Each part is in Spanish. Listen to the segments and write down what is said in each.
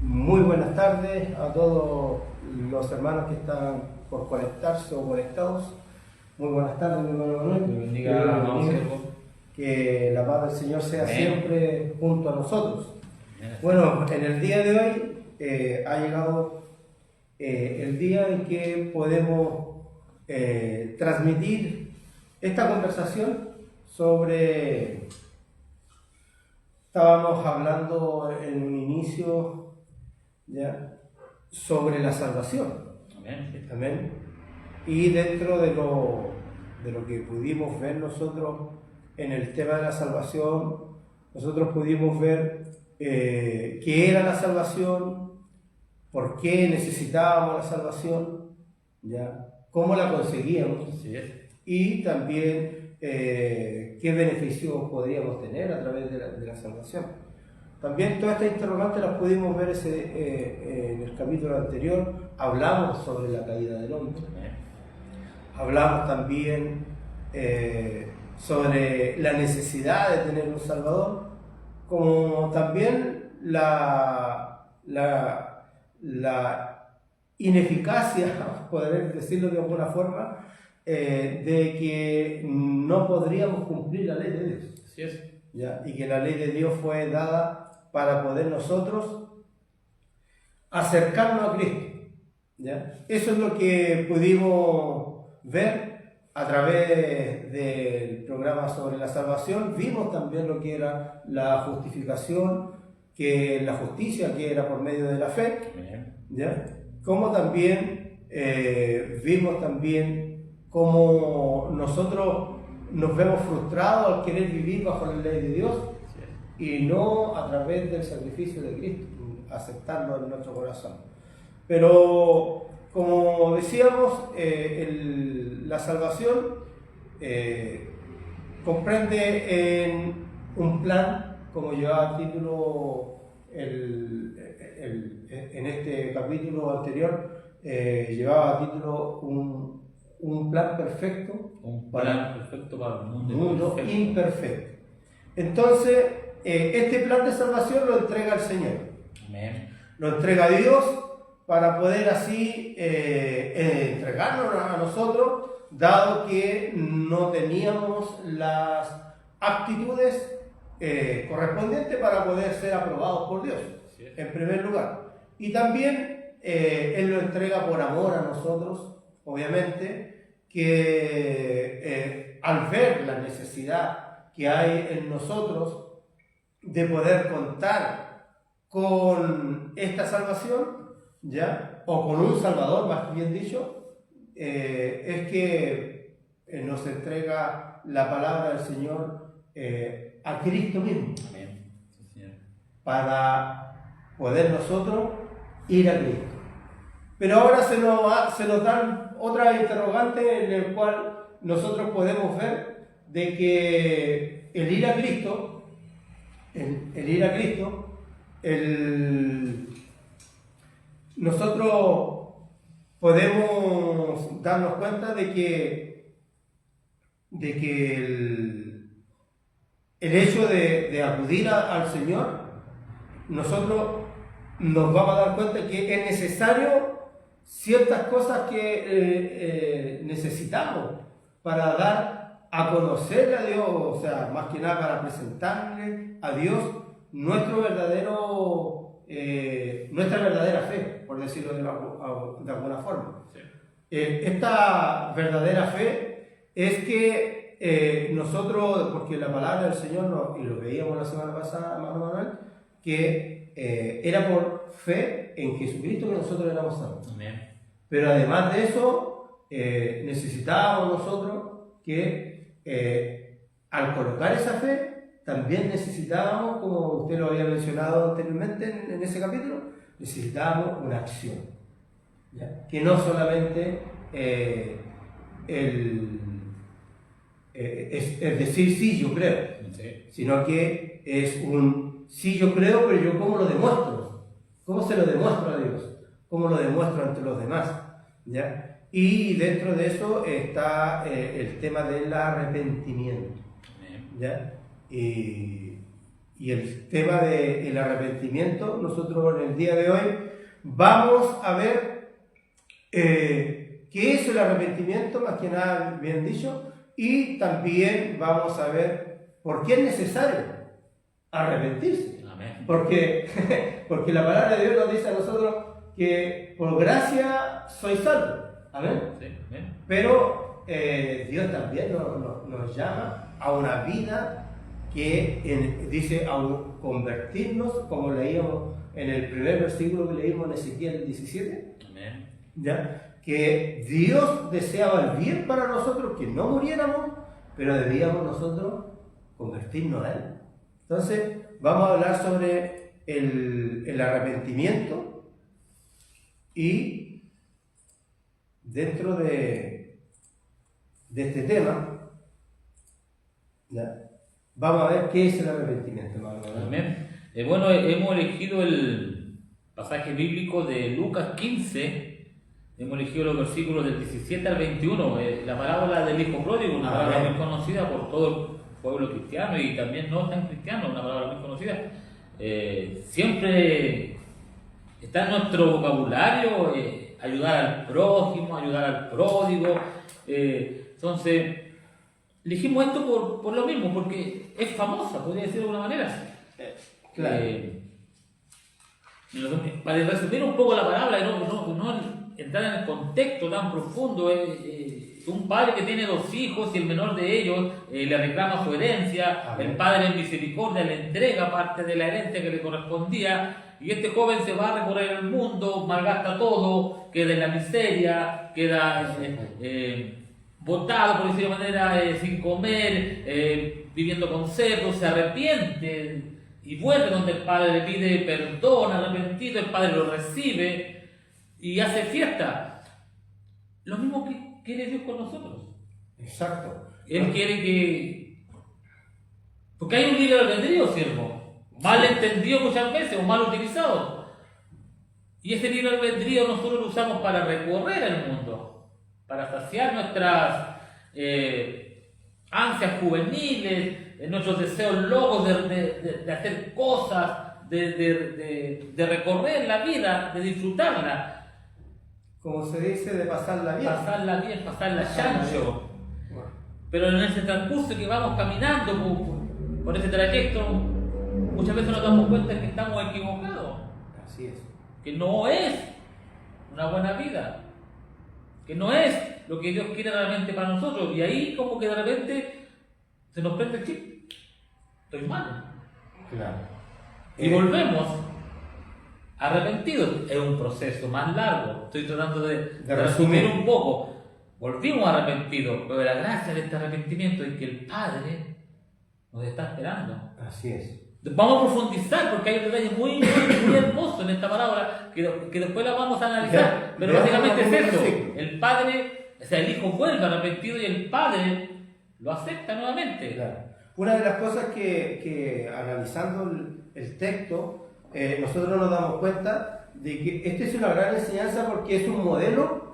Muy buenas tardes a todos los hermanos que están por conectarse o conectados. Muy buenas tardes, mi hermano Manuel. Que bendiga. Que la paz del Señor sea siempre junto a nosotros. Bueno, en el día de hoy ha llegado el día en que podemos transmitir esta conversación sobre... Estábamos hablando en un inicio ya sobre la salvación. Amén. Amén. Y dentro de lo que pudimos ver nosotros en el tema de la salvación, nosotros pudimos ver qué era la salvación, por qué necesitábamos la salvación, ya, cómo la conseguíamos. Así es. Y también qué beneficios podríamos tener a través de la salvación. También todas estas interrogantes las pudimos ver en el capítulo anterior. Hablamos sobre la caída del hombre. Hablamos también sobre la necesidad de tener un Salvador, como también la ineficacia, poder decirlo de alguna forma, de que no podríamos cumplir la ley de Dios. Así es. ¿Ya? Y que la ley de Dios fue dada para poder nosotros acercarnos a Cristo. ¿Ya? Eso es lo que pudimos ver a través del programa sobre la salvación. Vimos también lo que era la justificación, que la justicia que era por medio de la fe. ¿Ya? Como también vimos también cómo nosotros nos vemos frustrados al querer vivir bajo la ley de Dios y no a través del sacrificio de Cristo, aceptarlo en nuestro corazón. Pero, como decíamos, la salvación comprende en un plan, como llevaba título en este capítulo anterior, llevaba título un plan perfecto. Un plan perfecto para un mundo imperfecto. Entonces, este plan de salvación lo entrega el Señor. Amén. Lo entrega Dios para poder así entregarnos a nosotros, dado que no teníamos las aptitudes correspondientes para poder ser aprobados por Dios, en primer lugar. Y también Él lo entrega por amor a nosotros, obviamente, que al ver la necesidad que hay en nosotros de poder contar con esta salvación, ¿ya? O con un Salvador, más bien dicho, es que nos entrega la palabra del Señor a Cristo mismo. Amén. Sí, Señor. Para poder nosotros ir a Cristo. Pero ahora se nos dan otra interrogante en el cual nosotros podemos ver de que el ir a Cristo, nosotros podemos darnos cuenta de que el hecho de acudir al Señor, nosotros nos vamos a dar cuenta que es necesario ciertas cosas que necesitamos para dar a conocer a Dios, o sea, más que nada para presentarle a Dios nuestra verdadera fe, por decirlo de alguna forma. Sí. Esta verdadera fe es que nosotros, porque la palabra del Señor, y lo veíamos la semana pasada, hermano Manuel, que era por fe en Jesucristo que nosotros éramos salvos. Amén. Pero además de eso, necesitábamos nosotros que al colocar esa fe, también necesitábamos, como usted lo había mencionado anteriormente en ese capítulo, necesitábamos una acción. ¿Ya? Que no solamente es decir sí, yo creo, Sí. sino que es un sí, yo creo, pero yo ¿cómo lo demuestro? ¿Cómo se lo demuestro a Dios? ¿Cómo lo demuestro ante los demás? ¿Ya? Y dentro de eso está el tema del arrepentimiento. Amén. ¿Ya? Y y el tema del arrepentimiento, nosotros en el día de hoy vamos a ver qué es el arrepentimiento, más que nada bien dicho, y también vamos a ver por qué es necesario arrepentirse. Amén. Porque la palabra de Dios nos dice a nosotros que por gracia soy salvo. Amén. Sí, amén. Pero Dios también nos llama a una vida que dice a convertirnos, como leíamos en el primer versículo que leímos en Ezequiel 17, Amén. ¿ya? Que Dios deseaba el bien para nosotros, que no muriéramos, pero debíamos nosotros convertirnos a Él. Entonces, vamos a hablar sobre el arrepentimiento y dentro de este tema, ¿ya? Vamos a ver qué es el arrepentimiento, hermano. Amén. Bueno, hemos elegido el pasaje bíblico de Lucas 15. Hemos elegido los versículos del 17 al 21, la parábola del hijo pródigo, una palabra muy conocida por todo el pueblo cristiano y también no tan cristiano, una palabra muy conocida. Siempre está en nuestro vocabulario ayudar al prójimo, ayudar al pródigo. Entonces, elegimos esto por lo mismo, porque es famosa, podría decir de alguna manera. Claro. Para resumir un poco la palabra, no entrar en el contexto tan profundo, un padre que tiene 2 hijos y el menor de ellos le reclama su herencia. Amén. El padre en misericordia le entrega parte de la herencia que le correspondía y este joven se va a recorrer el mundo, malgasta todo, queda en la miseria, queda botado, por decirlo de manera, sin comer, viviendo con cerdos, se arrepiente y vuelve donde el padre le pide perdón, arrepentido, el padre lo recibe y hace fiesta. Lo mismo que quiere Dios con nosotros. Exacto. Él quiere que... Porque hay un libre albedrío, siervo, mal entendido muchas veces o mal utilizado. Y ese libre albedrío nosotros lo usamos para recorrer el mundo, para saciar nuestras ansias juveniles, nuestros deseos locos de hacer cosas, de recorrer la vida, de disfrutarla. Como se dice, de pasarla bien. Pasarla bien, pasarla chancho. Bueno. Pero en ese transcurso que vamos caminando por ese trayecto, muchas veces nos damos cuenta de que estamos equivocados. Así es. Que no es una buena vida. Que no es lo que Dios quiere realmente para nosotros. Y ahí como que de repente se nos prende el chip. Estoy mal. Claro. Y volvemos arrepentidos. Es un proceso más largo. Estoy tratando de resumir un poco. Volvimos arrepentidos, pero la gracia de este arrepentimiento es que el Padre nos está esperando. Así es. Vamos a profundizar porque hay un detalle muy hermoso en esta palabra que después la vamos a analizar. Pero básicamente es eso. El Padre, o sea, el Hijo vuelve arrepentido y el Padre lo acepta nuevamente. Claro. Una de las cosas que analizando el texto, nosotros nos damos cuenta de que esta es una gran enseñanza porque es un modelo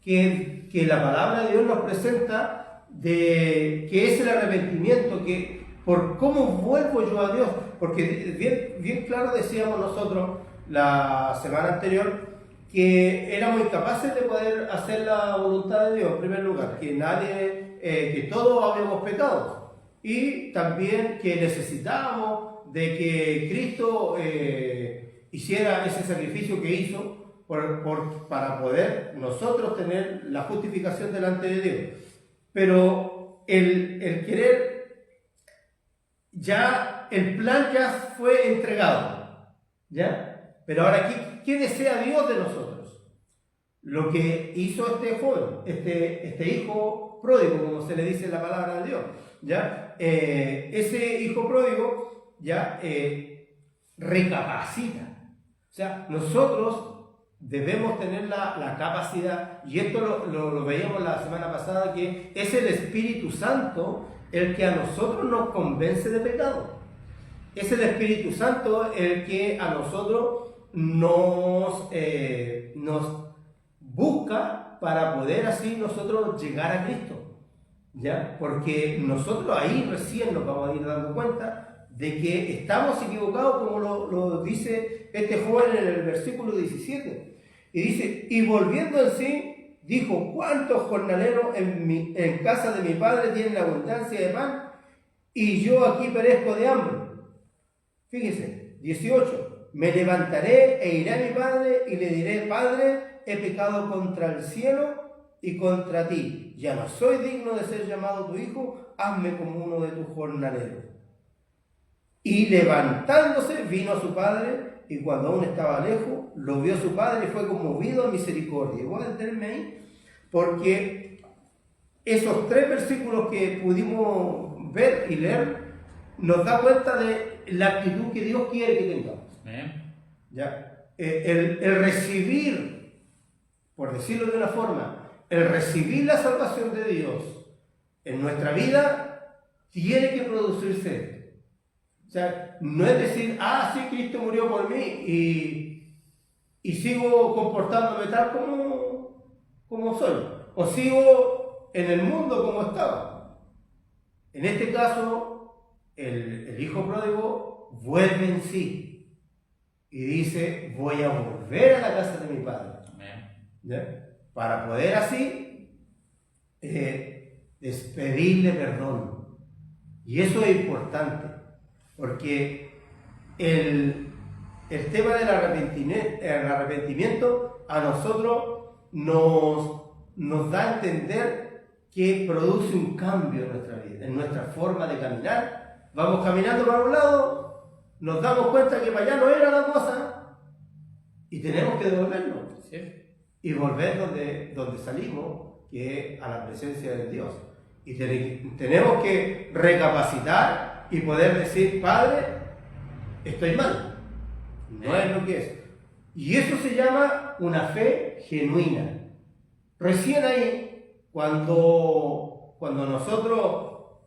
que la palabra de Dios nos presenta de que es el arrepentimiento, que por cómo vuelvo yo a Dios, porque bien claro decíamos nosotros la semana anterior que éramos incapaces de poder hacer la voluntad de Dios en primer lugar, que todos habíamos pecado y también que necesitábamos de que Cristo hiciera ese sacrificio que hizo para poder nosotros tener la justificación delante de Dios. Pero el querer, ya el plan ya fue entregado, ¿ya? Pero ahora, ¿qué desea Dios de nosotros? Lo que hizo este joven, este hijo pródigo, como se le dice en la palabra de Dios, ¿ya? Ese hijo pródigo ya recapacita. O sea, nosotros debemos tener la capacidad, y esto lo veíamos la semana pasada, que es el Espíritu Santo el que a nosotros nos convence de pecado. Es el Espíritu Santo el que a nosotros nos busca para poder así nosotros llegar a Cristo, ¿ya? Porque nosotros ahí recién nos vamos a ir dando cuenta de que estamos equivocados, como lo dice este joven en el versículo 17. Y dice, y volviendo en sí, dijo, ¿cuántos jornaleros en casa de mi padre tienen abundancia de pan? Y yo aquí perezco de hambre. Fíjese, 18. Me levantaré e iré a mi padre y le diré, Padre, he pecado contra el cielo y contra ti. Ya no soy digno de ser llamado tu hijo, hazme como uno de tus jornaleros. Y levantándose vino a su padre, y cuando aún estaba lejos, lo vio su padre y fue conmovido a misericordia. Voy a detenerme ahí, porque esos 3 versículos que pudimos ver y leer nos da cuenta de la actitud que Dios quiere que tengamos. ¿Ya? El recibir, por decirlo de una forma, el recibir la salvación de Dios en nuestra vida tiene que producirse. O sea, no es decir, sí, Cristo murió por mí y sigo comportándome tal como soy, o sigo en el mundo como estaba. En este caso, el hijo pródigo vuelve en sí y dice, voy a volver a la casa de mi padre. ¿Ya? Para poder así pedirle perdón. Y eso es importante, porque el tema del arrepentimiento a nosotros nos da a entender que produce un cambio en nuestra vida, en nuestra forma de caminar. Vamos caminando para un lado, nos damos cuenta que para allá no era la cosa y tenemos que devolvernos. ¿Sí? Y volver donde salimos, que es a la presencia de Dios. Y tenemos que recapacitar y poder decir, Padre, estoy mal. No es lo que es. Y eso se llama una fe genuina. Recién ahí, cuando nosotros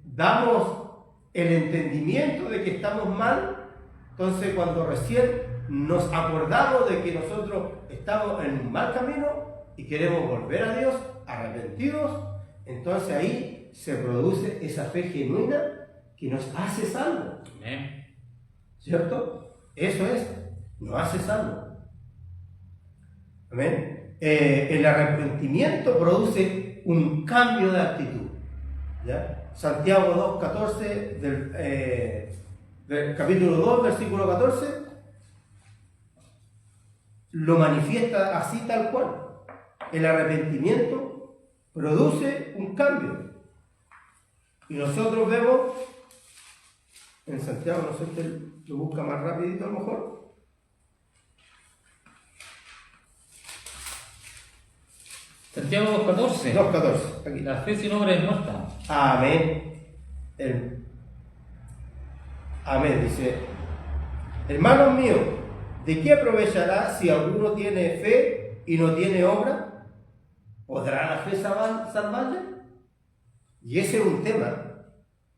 damos el entendimiento de que estamos mal, entonces cuando recién nos acordamos de que nosotros estamos en un mal camino y queremos volver a Dios arrepentidos, entonces ahí se produce esa fe genuina que nos hace salvos. ¿Cierto? Eso es, nos hace salvos. Amén. El arrepentimiento produce un cambio de actitud. ¿Ya? Santiago 2:14 del capítulo 2, versículo 14, lo manifiesta así tal cual. El arrepentimiento produce un cambio. Y nosotros vemos en Santiago, no sé si usted lo busca más rapidito a lo mejor. Santiago 2:14. 2:14, aquí. La fe sin obra es muerta. Amén. Amén, dice, hermanos míos, ¿de qué aprovechará si alguno tiene fe y no tiene obra? ¿Podrá la fe salvarle? Y ese es un tema,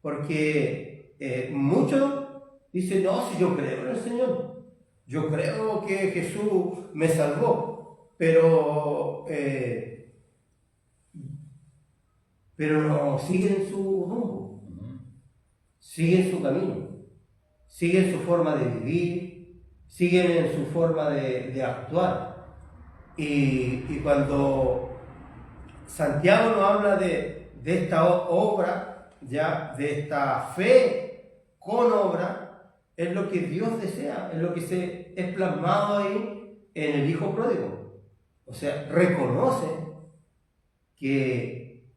porque muchos dicen, no, si yo creo en el Señor, yo creo que Jesús me salvó, pero no siguen su rumbo, siguen su camino, siguen su forma de vivir, siguen en su forma de actuar. Y cuando Santiago nos habla de esta obra, ya de esta fe con obra, es lo que Dios desea, es lo que es plasmado ahí en el hijo pródigo. O sea, reconoce que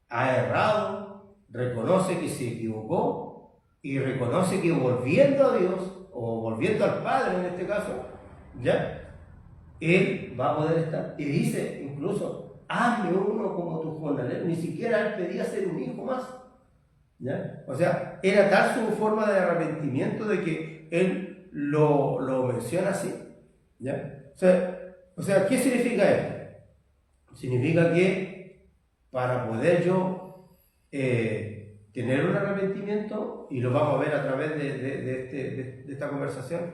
ha errado, reconoce que se equivocó y reconoce que volviendo a Dios o volviendo al Padre en este caso, ya, Él va a poder estar. Y dice incluso, hazme uno como tu jornalero. Ni siquiera Él pedía ser un hijo más, ¿ya? O sea, era tal su forma de arrepentimiento de que Él lo menciona así, ¿ya? O sea, ¿qué significa esto? Significa que para poder yo tener un arrepentimiento, y lo vamos a ver a través de esta conversación,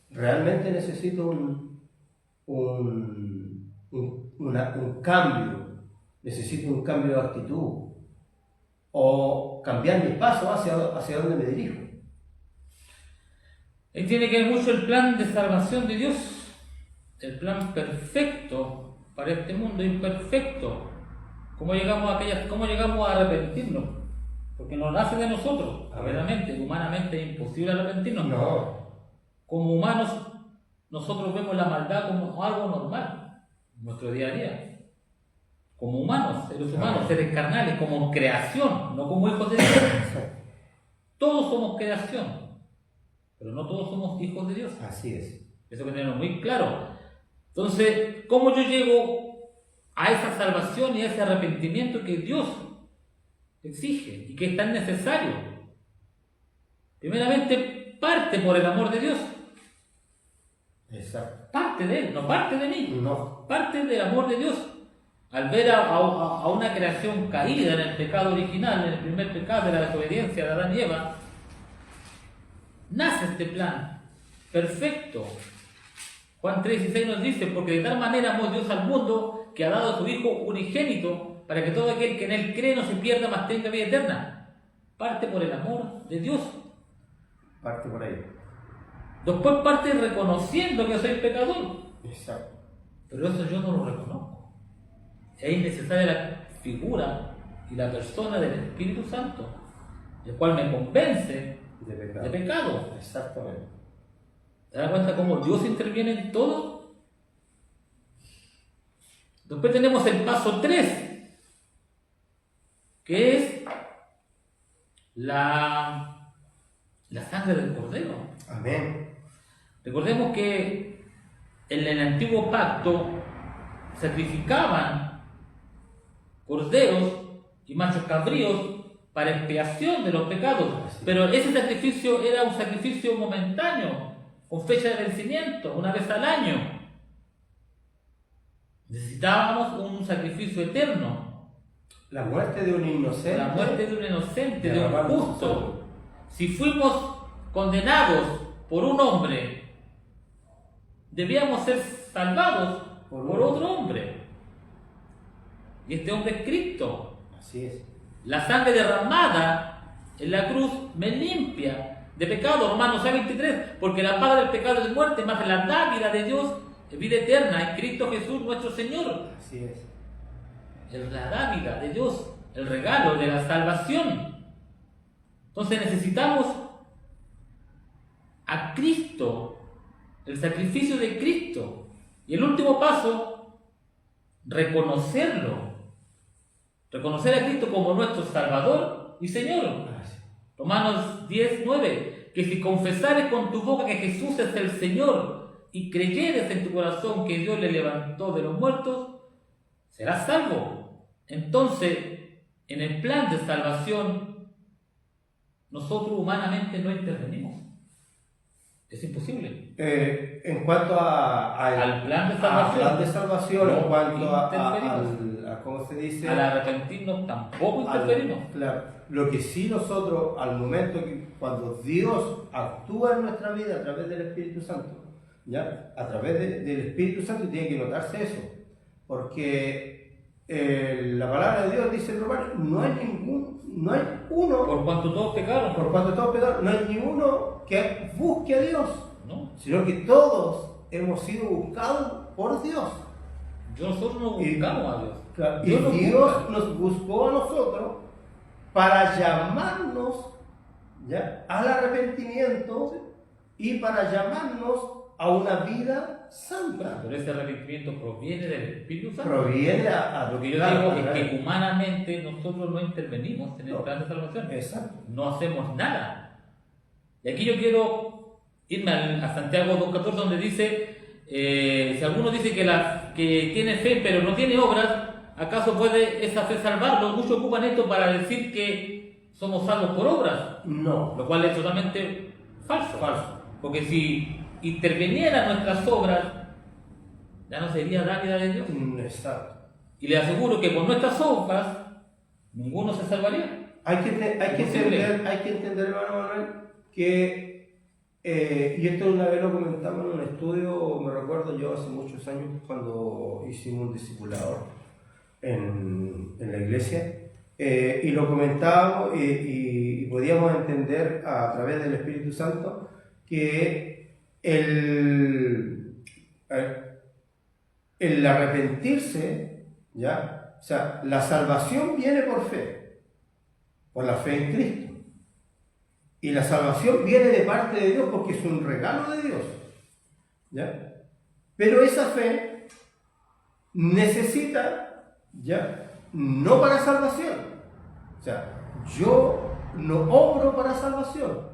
realmente necesito un cambio, necesito un cambio de actitud, o cambiar mis pasos hacia donde me dirijo. Ahí tiene que ver mucho el plan de salvación de Dios, el plan perfecto para este mundo imperfecto. ¿Cómo llegamos a arrepentirnos? Porque no nace de nosotros, verdaderamente, humanamente es imposible arrepentirnos. No. Como humanos, nosotros vemos la maldad como algo normal en nuestro día a día. Como humanos, seres humanos, seres carnales, como creación, no como hijos de Dios. Todos somos creación, pero no todos somos hijos de Dios. Así es. Eso que tenemos muy claro. Entonces, ¿cómo yo llego a esa salvación y a ese arrepentimiento que Dios exige y que es tan necesario? Primeramente, parte por el amor de Dios. Exacto. Parte de Él, no parte de mí. No. Parte del amor de Dios. Al ver a una creación caída en el pecado original, en el primer pecado de la desobediencia de Adán y Eva, nace este plan perfecto. Juan 3:16 nos dice: porque de tal manera amó Dios al mundo que ha dado a su Hijo unigénito para que todo aquel que en Él cree no se pierda, mas tenga vida eterna. Parte por el amor de Dios. Parte por ahí. Después parte reconociendo que soy pecador. Exacto. Pero eso yo no lo reconozco. Es necesaria la figura y la persona del Espíritu Santo, el cual me convence de pecado. Exactamente. ¿Te das cuenta cómo Dios interviene en todo? Después tenemos el paso 3, que es la sangre del Cordero. Amén. Recordemos que en el antiguo pacto sacrificaban corderos y machos cabríos para expiación de los pecados, pero ese sacrificio era un sacrificio momentáneo, con fecha de vencimiento, una vez al año. Necesitábamos un sacrificio eterno. La muerte de un inocente. La muerte de un inocente, de un justo. Si fuimos condenados por un hombre, debíamos ser salvados por otro hombre. Y este hombre es Cristo. Así es. La sangre derramada en la cruz me limpia de pecado. Romanos 6:23. Porque la paga del pecado es muerte, más la dádiva de Dios es vida eterna en Cristo Jesús nuestro Señor. Así es. Es la dádiva de Dios, el regalo de la salvación. Entonces necesitamos a Cristo, el sacrificio de Cristo. Y el último paso, reconocerlo. Reconocer a Cristo como nuestro Salvador y Señor. Romanos 10:9. Que si confesares con tu boca que Jesús es el Señor y creyeres en tu corazón que Dios le levantó de los muertos, serás salvo. Entonces, en el plan de salvación, nosotros humanamente no intervenimos. Es imposible. En cuanto al plan de salvación, en cuanto interferimos. a ¿cómo se dice? Al arrepentirnos tampoco interferimos. Claro, lo que sí nosotros, al momento que cuando Dios actúa en nuestra vida a través del Espíritu Santo, ¿ya? A través del Espíritu Santo tiene que notarse eso, porque la palabra de Dios dice en Romanos, no hay uno, Por cuanto todos pecaron, no hay ni uno que busque a Dios, ¿no? sino que todos hemos sido buscados por Dios. Nosotros no buscamos a Dios. Claro, y Dios nos buscó a nosotros para llamarnos, ¿ya?, al arrepentimiento y para llamarnos a una vida santa. Pero ese arrepentimiento proviene del Espíritu Santo. Proviene Lo que yo digo es que humanamente nosotros no intervenimos en el plan de salvación. Exacto. No hacemos nada. Y aquí yo quiero irme a Santiago 2:14, donde dice, si alguno dice que tiene fe pero no tiene obras, ¿acaso puede esa fe salvarlo? Muchos ocupan esto para decir que somos salvos por obras. No. Lo cual es totalmente falso. Porque si intervinieran nuestras obras, ya no sería dávida de Dios. Exacto. Y le aseguro que con nuestras obras, ninguno se salvaría. Hay que entender, hermano Manuel, que, y esto una vez lo comentamos en un estudio, me recuerdo yo hace muchos años, cuando hicimos un discipulador en la iglesia, y lo comentábamos y podíamos entender a través del Espíritu Santo que el arrepentirse, ¿ya? O sea, la salvación viene por la fe en Cristo. Y la salvación viene de parte de Dios porque es un regalo de Dios, ¿ya? Pero esa fe necesita, ¿ya? No para salvación. O sea, yo no obro para salvación,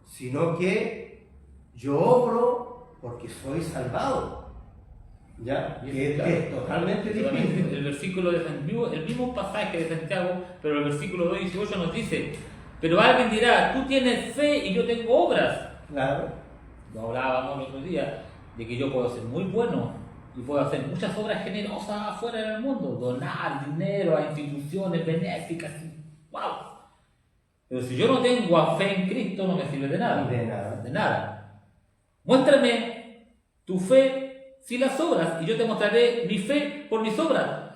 sino que yo obro porque soy salvado, ¿ya? Que es totalmente distinto. El versículo de Santiago, el mismo pasaje de Santiago, pero el versículo 2:18 nos dice: pero alguien dirá, tú tienes fe y yo tengo obras. Claro. Lo hablábamos el otro día de que yo puedo ser muy bueno y puedo hacer muchas obras generosas afuera en el mundo, donar dinero a instituciones benéficas, ¡wow! Pero si yo no tengo fe en Cristo, no me sirve de nada. De nada. Muéstrame tu fe sin las obras y yo te mostraré mi fe por mis obras.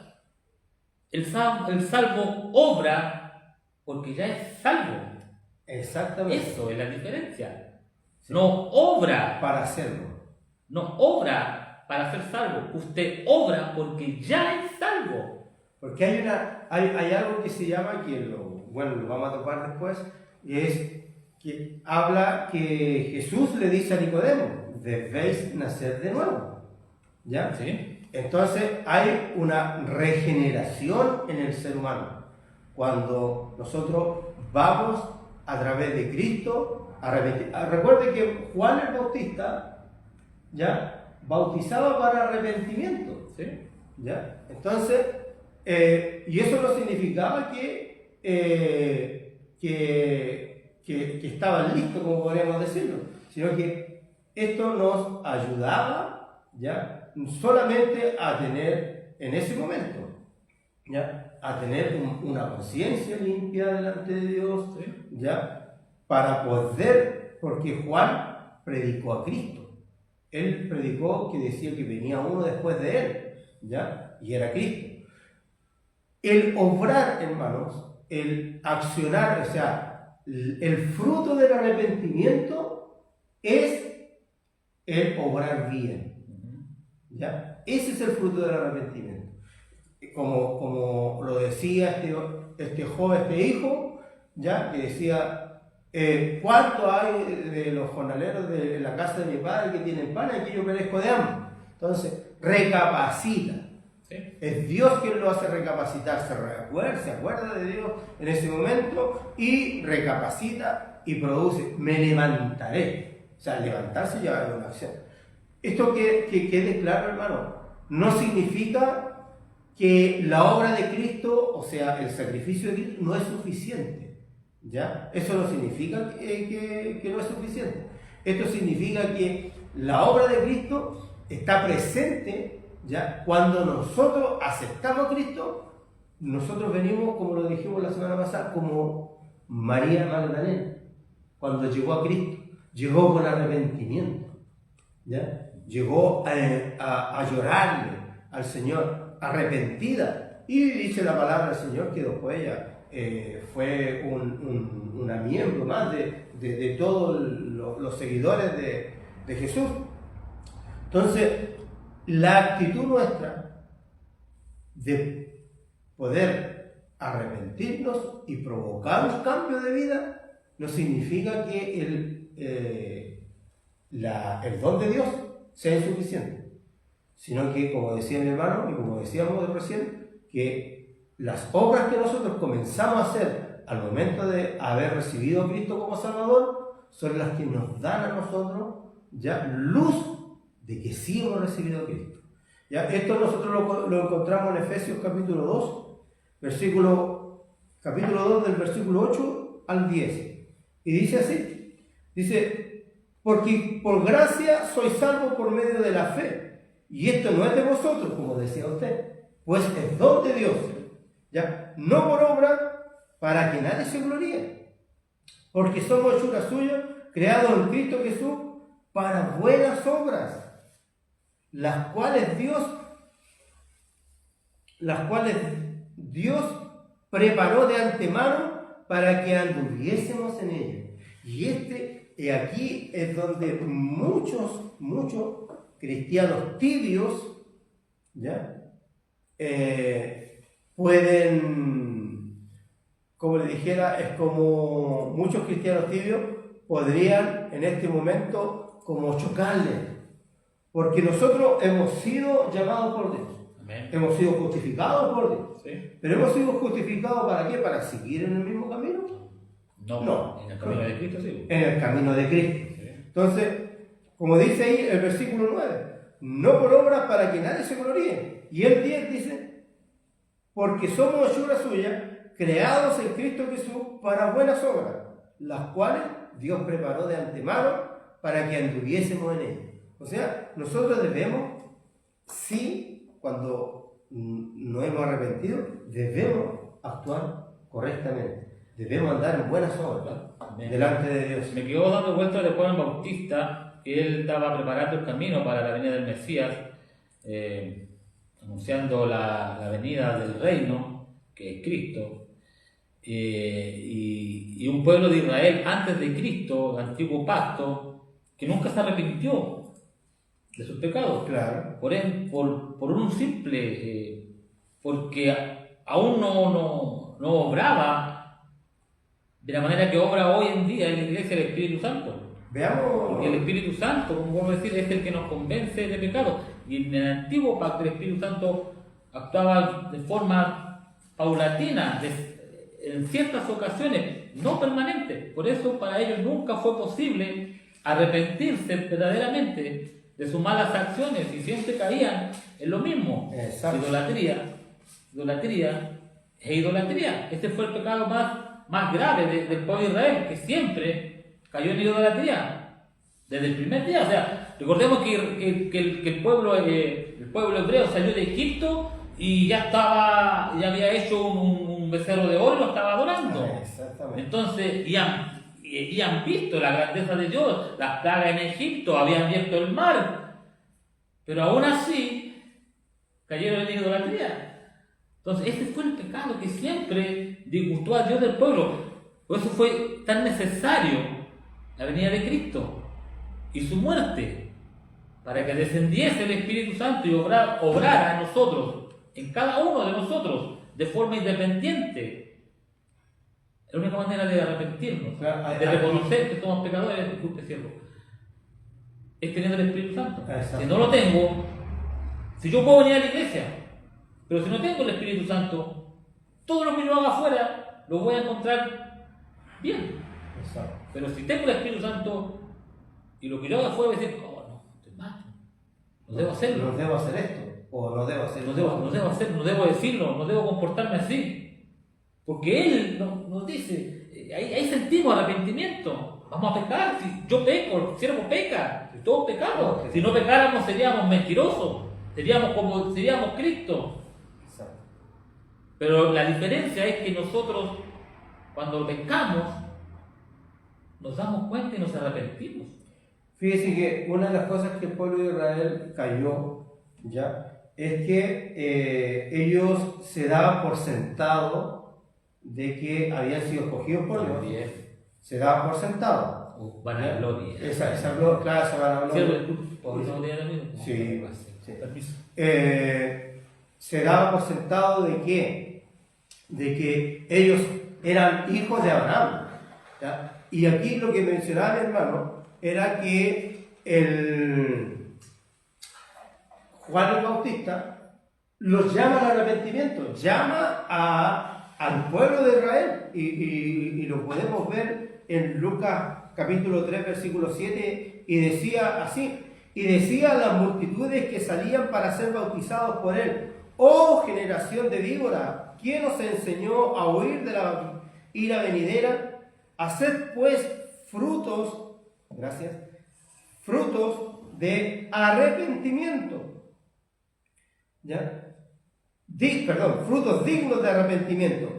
El salvo obra porque ya es salvo. Exactamente. Eso es la diferencia. Sí. No obra para hacerlo. No obra para ser salvo. Usted obra porque ya es salvo. Porque hay algo que se llama, lo vamos a tocar después, es que habla que Jesús le dice a Nicodemo: debéis nacer de nuevo. ¿Ya? ¿Sí? Entonces hay una regeneración en el ser humano. Cuando nosotros vamos a través de Cristo a arrepentir. Recuerde que Juan el Bautista, ¿ya?, bautizaba para arrepentimiento. ¿Sí? ¿Ya? Entonces, y eso no significaba que estaban listos, como podríamos decirlo, sino que esto nos ayudaba, ¿ya?, solamente a tener en ese momento, ¿ya?, a tener una conciencia limpia delante de Dios, ¿sí?, ¿ya?, para poder, porque Juan predicó a Cristo. Él predicó que decía que venía uno después de él, ¿ya?, y era Cristo. El obrar, hermanos, el accionar, o sea, el fruto del arrepentimiento es el obrar bien, ¿ya? Ese es el fruto del arrepentimiento. Como lo decía este hijo, ¿ya?, que decía: ¿cuánto hay de los jornaleros de la casa de mi padre que tienen pan y aquí yo perezco de hambre? Entonces, recapacita. ¿Sí? Es Dios quien lo hace recapacitar, se acuerda de Dios en ese momento y recapacita y produce: me levantaré. O sea, levantarse ya es una acción. Esto que quede claro, hermano, no significa que la obra de Cristo, o sea, el sacrificio de Cristo, no es suficiente, ¿ya? Eso no significa que no es suficiente. Esto significa que la obra de Cristo está presente, ¿ya? Cuando nosotros aceptamos a Cristo, nosotros venimos, como lo dijimos la semana pasada, como María Magdalena, cuando llegó a Cristo, llegó con arrepentimiento, ¿ya? Llegó a llorarle al Señor, arrepentida, y dice la palabra del Señor que después ella fue una miembro más de todos los seguidores de Jesús. Entonces, la actitud nuestra de poder arrepentirnos y provocar un cambio de vida no significa que el don de Dios sea insuficiente, sino que, como decía mi hermano y como decíamos recién, que las obras que nosotros comenzamos a hacer al momento de haber recibido a Cristo como Salvador son las que nos dan a nosotros ya luz de que sí hemos recibido a Cristo. ¿Ya? Esto nosotros lo encontramos en Efesios capítulo 2, capítulo 2 del versículo 8 al 10. Y dice así, dice: porque por gracia sois salvos por medio de la fe. Y esto no es de vosotros, como decía usted, pues es don de Dios, ¿ya?, no por obra, para que nadie se gloríe. Porque somos hechura suya, creados en Cristo Jesús, para buenas obras, las cuales Dios preparó de antemano para que anduviésemos en ellas. Y este y aquí es donde muchos cristianos tibios, ¿ya? Pueden, como le dijera, es como muchos cristianos tibios podrían en este momento como chocarle, porque nosotros hemos sido llamados por Dios. Amén. Hemos sido justificados por Dios. ¿Sí? ¿Pero hemos sido justificados para qué? ¿Para seguir en el mismo camino? No, en el camino de Cristo sí. En el camino de Cristo. Sí. Entonces, como dice ahí el versículo 9, no por obras para que nadie se gloríe. Y el 10 dice, porque somos hechura suya, creados en Cristo Jesús para buenas obras, las cuales Dios preparó de antemano para que anduviésemos en ellas. O sea, nosotros debemos, sí, cuando nos hemos arrepentido, debemos actuar correctamente. Debemos andar en buenas obras delante de Dios. Me quedó dando vueltas de Juan Bautista, que él estaba preparando el camino para la venida del Mesías, anunciando la venida del reino, que es Cristo, y un pueblo de Israel antes de Cristo, el antiguo pacto, que nunca se arrepintió de sus pecados. Claro. Por un simple, porque aún no obraba de la manera que obra hoy en día en la iglesia el Espíritu Santo. Veamos. Porque el Espíritu Santo, como vamos a decir, es el que nos convence de pecado. Y en el antiguo pacto el Espíritu Santo actuaba de forma paulatina, en ciertas ocasiones, no permanente. Por eso para ellos nunca fue posible arrepentirse verdaderamente de sus malas acciones y siempre caían en lo mismo. Exacto. Idolatría e idolatría. Este fue el pecado más grave del pueblo de Israel, que siempre cayó en idolatría desde el primer día. O sea, recordemos que el pueblo hebreo salió de Egipto y ya había hecho un becerro de oro y lo estaba adorando. Exactamente. Entonces, y han visto la grandeza de Dios, las plagas en Egipto, habían visto el mar, pero aún así cayeron en idolatría. Entonces, este fue el pecado que siempre disgustó a Dios del pueblo. Por eso fue tan necesario la venida de Cristo y su muerte, para que descendiese el Espíritu Santo y obrara en nosotros, en cada uno de nosotros, de forma independiente. La única manera de arrepentirnos, de reconocer que somos pecadores, disculpe, cierto, es teniendo el Espíritu Santo. Si no lo tengo, si yo puedo venir a la iglesia, pero si no tengo el Espíritu Santo, todo lo que yo haga afuera lo voy a encontrar bien. Exacto. Pero si tengo el Espíritu Santo y lo que yo haga afuera voy a decir, oh no, estoy mal, no debo hacerlo. No debo hacer esto, o no debo hacer No debo hacerlo, no debo decirlo, no debo comportarme así. Porque Él nos dice, ahí sentimos arrepentimiento. Vamos a pecar, si yo peco, el siervo peca, si todos pecamos. Si no pecáramos seríamos mentirosos, seríamos Cristo. Exacto. Pero la diferencia es que nosotros, cuando pecamos, nos damos cuenta y nos arrepentimos. Fíjese que una de las cosas que el pueblo de Israel cayó, ¿ya? Es que ellos se daban por sentado de que habían sido escogidos por Dios. Se daban por sentado. Vanagloria. Esa gloria, esa vanagloria. Sí. Permiso. Se daba por sentado de que ellos eran hijos de Abraham, ¿ya? Y aquí lo que mencionaba mi hermano era que Juan el Bautista los llama al arrepentimiento, llama al pueblo de Israel, y lo podemos ver en Lucas capítulo 3 versículo 7, y decía así: y decía a las multitudes que salían para ser bautizados por él: oh generación de víbora, ¿quién os enseñó a huir de la ira venidera? Haced pues frutos de arrepentimiento, ¿ya? Frutos dignos de arrepentimiento,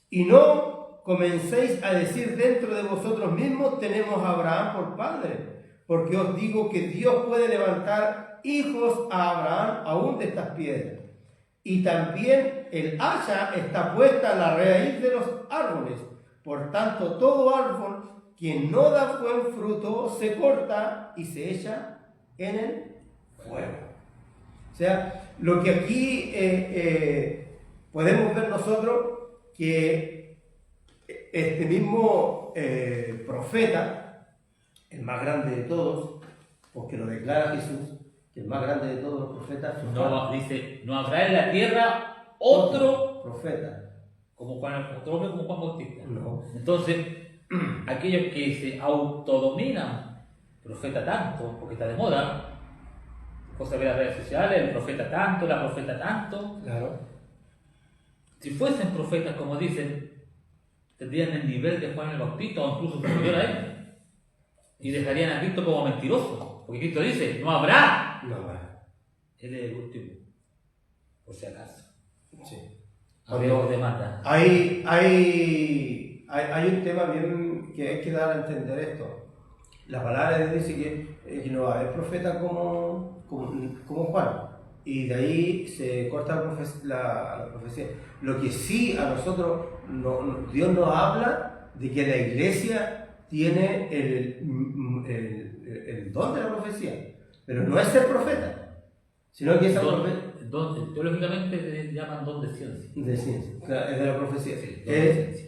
y no comencéis a decir dentro de vosotros mismos: tenemos a Abraham por padre, porque os digo que Dios puede levantar hijos a Abraham aún de estas piedras. Y también el hacha está puesta a la raíz de los árboles. Por tanto, todo árbol que no da buen fruto se corta y se echa en el fuego. O sea, lo que aquí podemos ver nosotros, que este mismo profeta, el más grande de todos, porque lo declara Jesús, que el más grande de todos los profetas, no, dice, no habrá en la tierra otro profeta. Como otro hombre como Juan Bautista. No. Entonces, aquellos que se autodominan, profeta tanto, porque está de moda, cosa de las redes sociales, el profeta tanto, la profeta tanto. Claro. Si fuesen profetas, como dicen, tendrían el nivel de Juan el Bautista o incluso superior a él. Y dejarían a Cristo como mentiroso. Porque Cristo dice, no habrá. No habrá. Él es el último. Por si acaso. Sí. Dios demanda. Hay un tema bien que hay que dar a entender esto. La palabra de Dios dice que no va a haber profeta como Juan. Y de ahí se corta la profecía. Lo que sí a nosotros, Dios nos habla de que la iglesia tiene el don de la profecía. Pero no es ser profeta, sino que es Teológicamente se llaman don de ciencia. De ciencia, claro, es de la profecía. Sí, don de ciencia.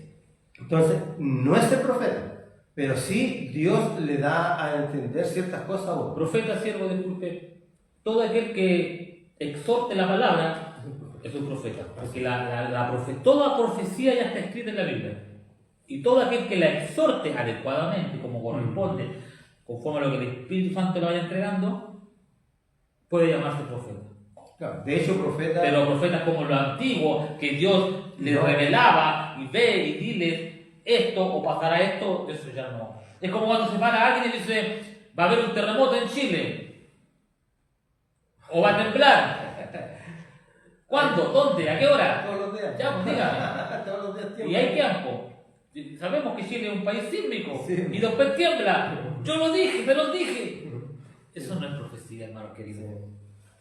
Entonces, no es el profeta, pero sí Dios le da a entender ciertas cosas a uno. Profeta, siervo, disculpe, todo aquel que exhorte la palabra es un profeta, porque toda profecía ya está escrita en la Biblia. Y todo aquel que la exhorte adecuadamente, como corresponde, conforme a lo que el Espíritu Santo le vaya entregando, puede llamarse profeta. Claro, de hecho, profeta. Pero profetas como los antiguos, que Dios les revelaba y ve y dile esto o pasará esto, eso ya no. Es como cuando se para alguien y dice, va a haber un terremoto en Chile, o va a temblar. ¿Cuándo? ¿Dónde? ¿A qué hora? Todos los días. Ya, pues dígame. Todos los días tiempo. Y hay tiempo. Sabemos que Chile es un país sísmico, Sí. y después tiembla. Yo lo dije, te lo dije. Eso no es profecía, hermano querido.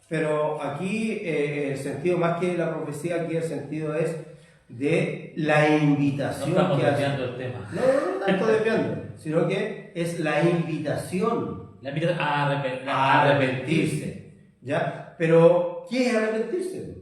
Pero aquí el sentido, más que la profecía, aquí el sentido es de la invitación. No estamos que hace. desviando el tema. No estoy desviando, sino que es la invitación La invitación a arrepentirse. ¿Ya? Pero, ¿qué es arrepentirse?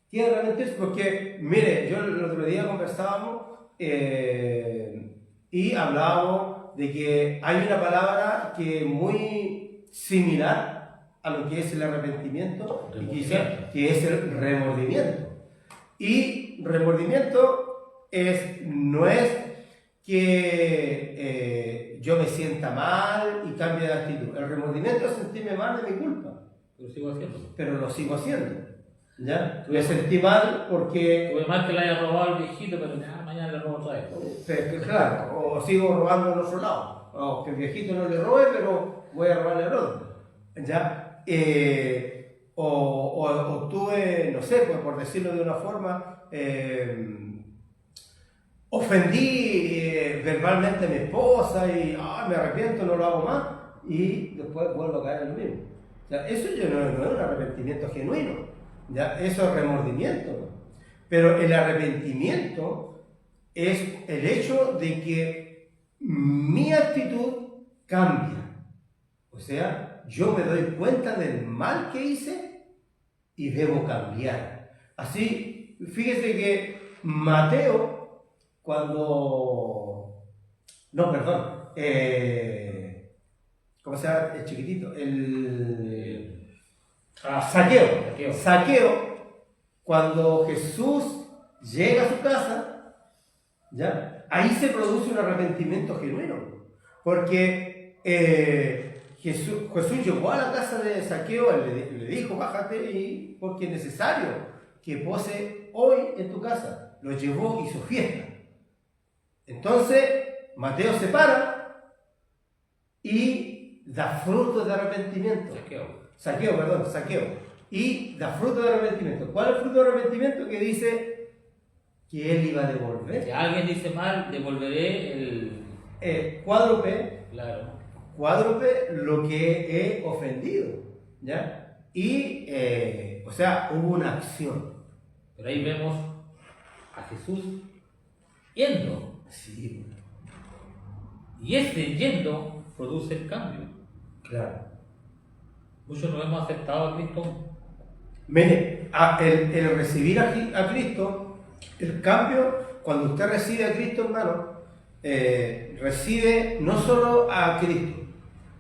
¿Qué es arrepentirse? Porque, mire, yo el otro día conversábamos y hablábamos de que hay una palabra que es muy similar a lo que es el arrepentimiento, y quizá, que es el remordimiento. Y remordimiento no es que yo me sienta mal y cambie de actitud. El remordimiento es sentirme mal de mi culpa. Lo sigo haciendo. Pero lo sigo haciendo. ¿Ya? Me sentí mal porque... Tuve mal que le haya robado al viejito, pero ya, mañana le robo otra vez. Claro, o sigo robando en otro lado. O que el viejito no le robe, pero voy a robarle al otro. ¿Ya? O tuve, no sé, pues por decirlo de una forma, ofendí verbalmente a mi esposa y me arrepiento, no lo hago más, y después vuelvo a caer en lo mismo. O sea, eso ya no es un arrepentimiento genuino, ¿ya? Eso es remordimiento, ¿no? Pero el arrepentimiento es el hecho de que mi actitud cambia. O sea, yo me doy cuenta del mal que hice y debo cambiar. Así, fíjese que Mateo, cuando... No, perdón. ¿Cómo se llama? El chiquitito. Zaqueo. Zaqueo, cuando Jesús llega a su casa, ¿ya? Ahí se produce un arrepentimiento genuino. Porque... Jesús llegó a la casa de Zaqueo, le dijo, bájate porque es necesario que pose hoy en tu casa. Lo llevó, hizo fiesta. Entonces, Mateo se para y da fruto de arrepentimiento. Zaqueo. Y da fruto de arrepentimiento. ¿Cuál es el fruto de arrepentimiento? Que dice que él iba a devolver. Si alguien dice mal, devolveré el cuádruple. Claro. Cuádruple lo que he ofendido, ¿ya? Y, o sea, hubo una acción. Pero ahí vemos a Jesús yendo. Sí. Y ese yendo produce el cambio. Claro. Muchos no hemos aceptado a Cristo. Mire, el recibir a Cristo, el cambio, cuando usted recibe a Cristo, hermano, recibe no solo a Cristo,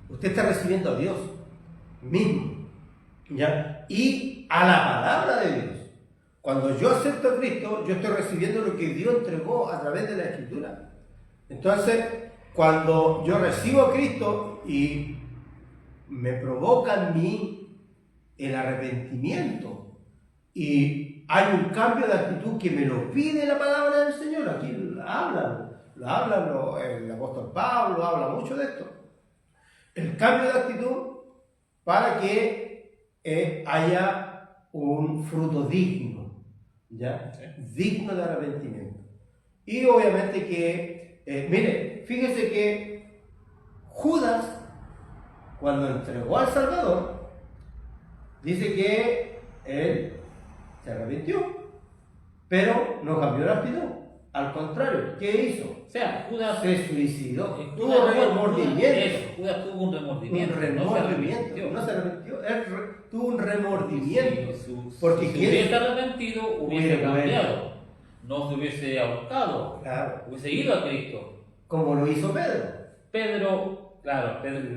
usted está recibiendo a Dios mismo, ¿ya? Y a la palabra de Dios. Cuando yo acepto a Cristo, yo estoy recibiendo lo que Dios entregó a través de la Escritura. Entonces, cuando yo recibo a Cristo y me provoca en mí el arrepentimiento y hay un cambio de actitud que me lo pide la palabra del Señor, aquí lo hablan el apóstol Pablo habla mucho de esto, el cambio de actitud para que haya un fruto digno, ¿ya? Digno de arrepentimiento. Y obviamente que, mire, fíjese que Judas, cuando entregó al Salvador, dice que él se arrepintió, pero no cambió la actitud. Al contrario, ¿qué hizo? O sea, Judas se suicidó. Tuvo remordimiento. Judas tuvo un remordimiento. No se arrepintió. Él tuvo un remordimiento. Porque si hubiese arrepentido, hubiese cambiado. No se hubiese ahorcado. Claro. Hubiese ido a Cristo. Como lo hizo Pedro. Pedro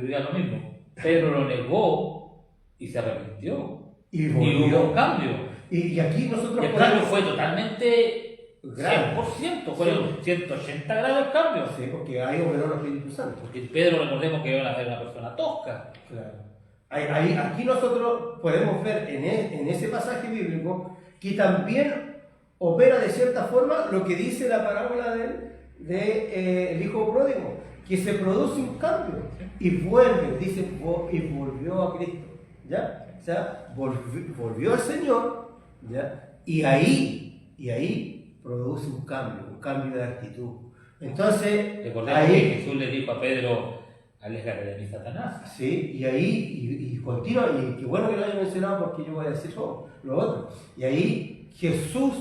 diría lo mismo. Pedro lo negó y se arrepintió. Y hubo un cambio. Y aquí nosotros el cambio fue totalmente 100%, fueron 180 grados el cambio. Sí, porque ahí operó el Espíritu Santo. Porque Pedro, recordemos que era una persona tosca. Claro. Aquí nosotros podemos ver en ese pasaje bíblico que también opera de cierta forma lo que dice la parábola del hijo pródigo, que se produce un cambio y vuelve, dice, y volvió a Cristo, ¿ya? O sea, volvió al Señor, ¿ya? Y ahí produce un cambio de actitud. Entonces, recordemos que Jesús le dijo a Pedro, aléjate de mí, Satanás. Sí, y ahí, y continúa, y qué bueno que lo haya mencionado porque yo voy a decir lo otro. Y ahí Jesús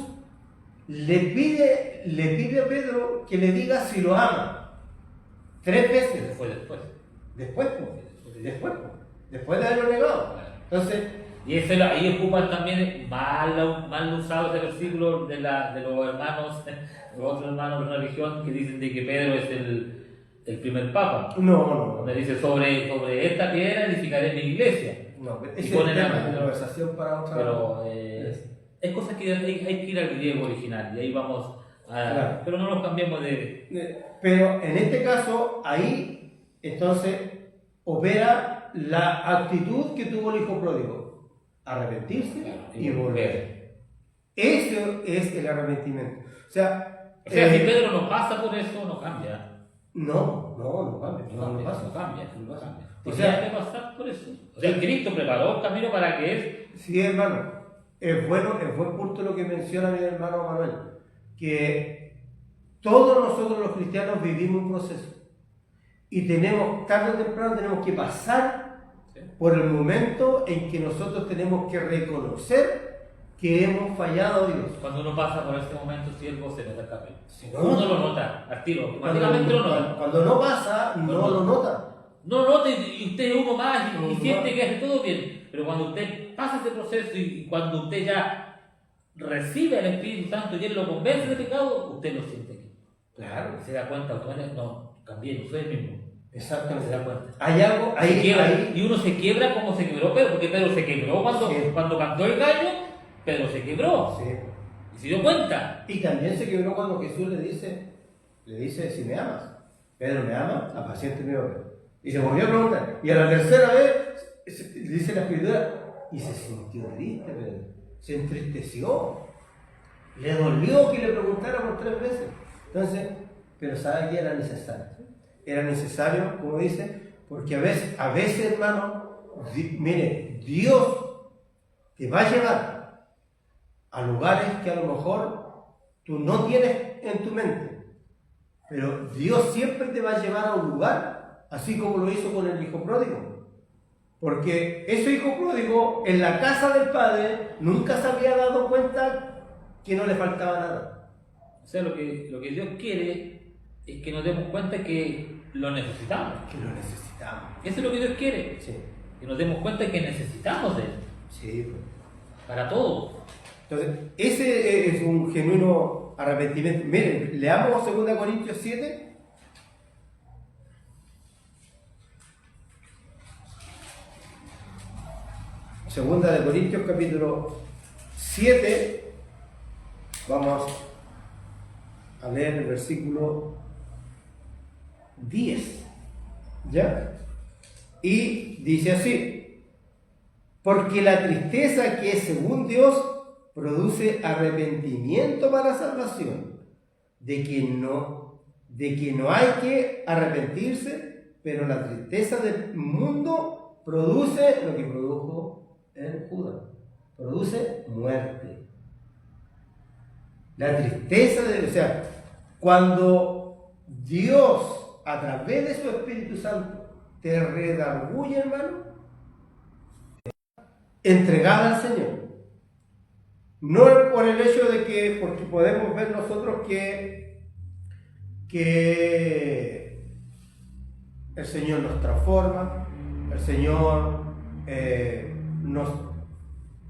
le pide a Pedro que le diga si lo ama. 3 veces. Después de haberlo negado. Entonces, y ahí ocupan también mal usado ese versículo de los hermanos, los otros hermanos de la religión que dicen de que Pedro es el primer papa. No. Donde dice sobre esta piedra edificaré mi iglesia. No, es una conversación para otra. Pero es cosa que hay que ir al griego original y ahí vamos a. Claro. Pero no nos cambiemos de. Pero en este caso, ahí entonces opera la actitud que tuvo el hijo pródigo. Arrepentirse y volver. Eso es el arrepentimiento. O sea, si Pedro no pasa por eso, no cambia. No cambia. O sea, hay que pasar por eso. O sea, Cristo preparó un camino para que él. Sí, hermano. Es buen punto lo que menciona mi hermano Manuel. Que todos nosotros los cristianos vivimos un proceso. Y tarde o temprano tenemos que pasar por el momento en que nosotros tenemos que reconocer que hemos fallado a Dios. Cuando uno pasa por este momento, siervo, se nota el cambio. Uno lo nota, al tiro, automáticamente lo nota. Cuando no pasa, no lo nota. No lo nota y usted es uno más y siente que hace todo bien. Pero cuando usted pasa ese proceso y cuando usted ya recibe al Espíritu Santo y Él lo convence de pecado, usted lo siente aquí. Claro. Se da cuenta, no, cambié, no soy el mismo. Exactamente. Se da cuenta. Hay algo ahí. Y uno se quiebra como se quebró Pedro, porque Pedro se quebró cuando cantó el gallo, Pedro se quebró. Sí. Y se dio cuenta. Y también se quebró cuando Jesús le dice, si me amas. Pedro, ¿me ama? Apaciente mi oveja. Y se volvió a preguntar. Y a la tercera vez, dice la Escritura, y se sintió triste, Pedro. Se entristeció. Le dolió que le preguntara por 3 veces. Entonces, pero sabe que era necesario. Era necesario, como dice, porque a veces, hermano, mire, Dios te va a llevar a lugares que a lo mejor tú no tienes en tu mente, pero Dios siempre te va a llevar a un lugar, así como lo hizo con el hijo pródigo, porque ese hijo pródigo en la casa del padre nunca se había dado cuenta que no le faltaba nada. O sea, lo que Dios quiere es que nos demos cuenta que lo necesitamos. Que lo necesitamos. Eso es lo que Dios quiere. Sí. Que nos demos cuenta que necesitamos de Él. Sí. Para todo. Entonces, ese es un genuino arrepentimiento. Miren, leamos 2 Corintios 7. Segunda de Corintios capítulo 7, vamos a leer el versículo 10, ¿ya? Y dice así: porque la tristeza que es según Dios produce arrepentimiento para salvación, de que no hay que arrepentirse, pero la tristeza del mundo produce lo que produjo en Judas, produce muerte. La tristeza o sea, cuando Dios a través de su Espíritu Santo te redarguye, hermano, entregada al Señor. No por el hecho de que, porque podemos ver nosotros que el Señor nos transforma, el Señor nos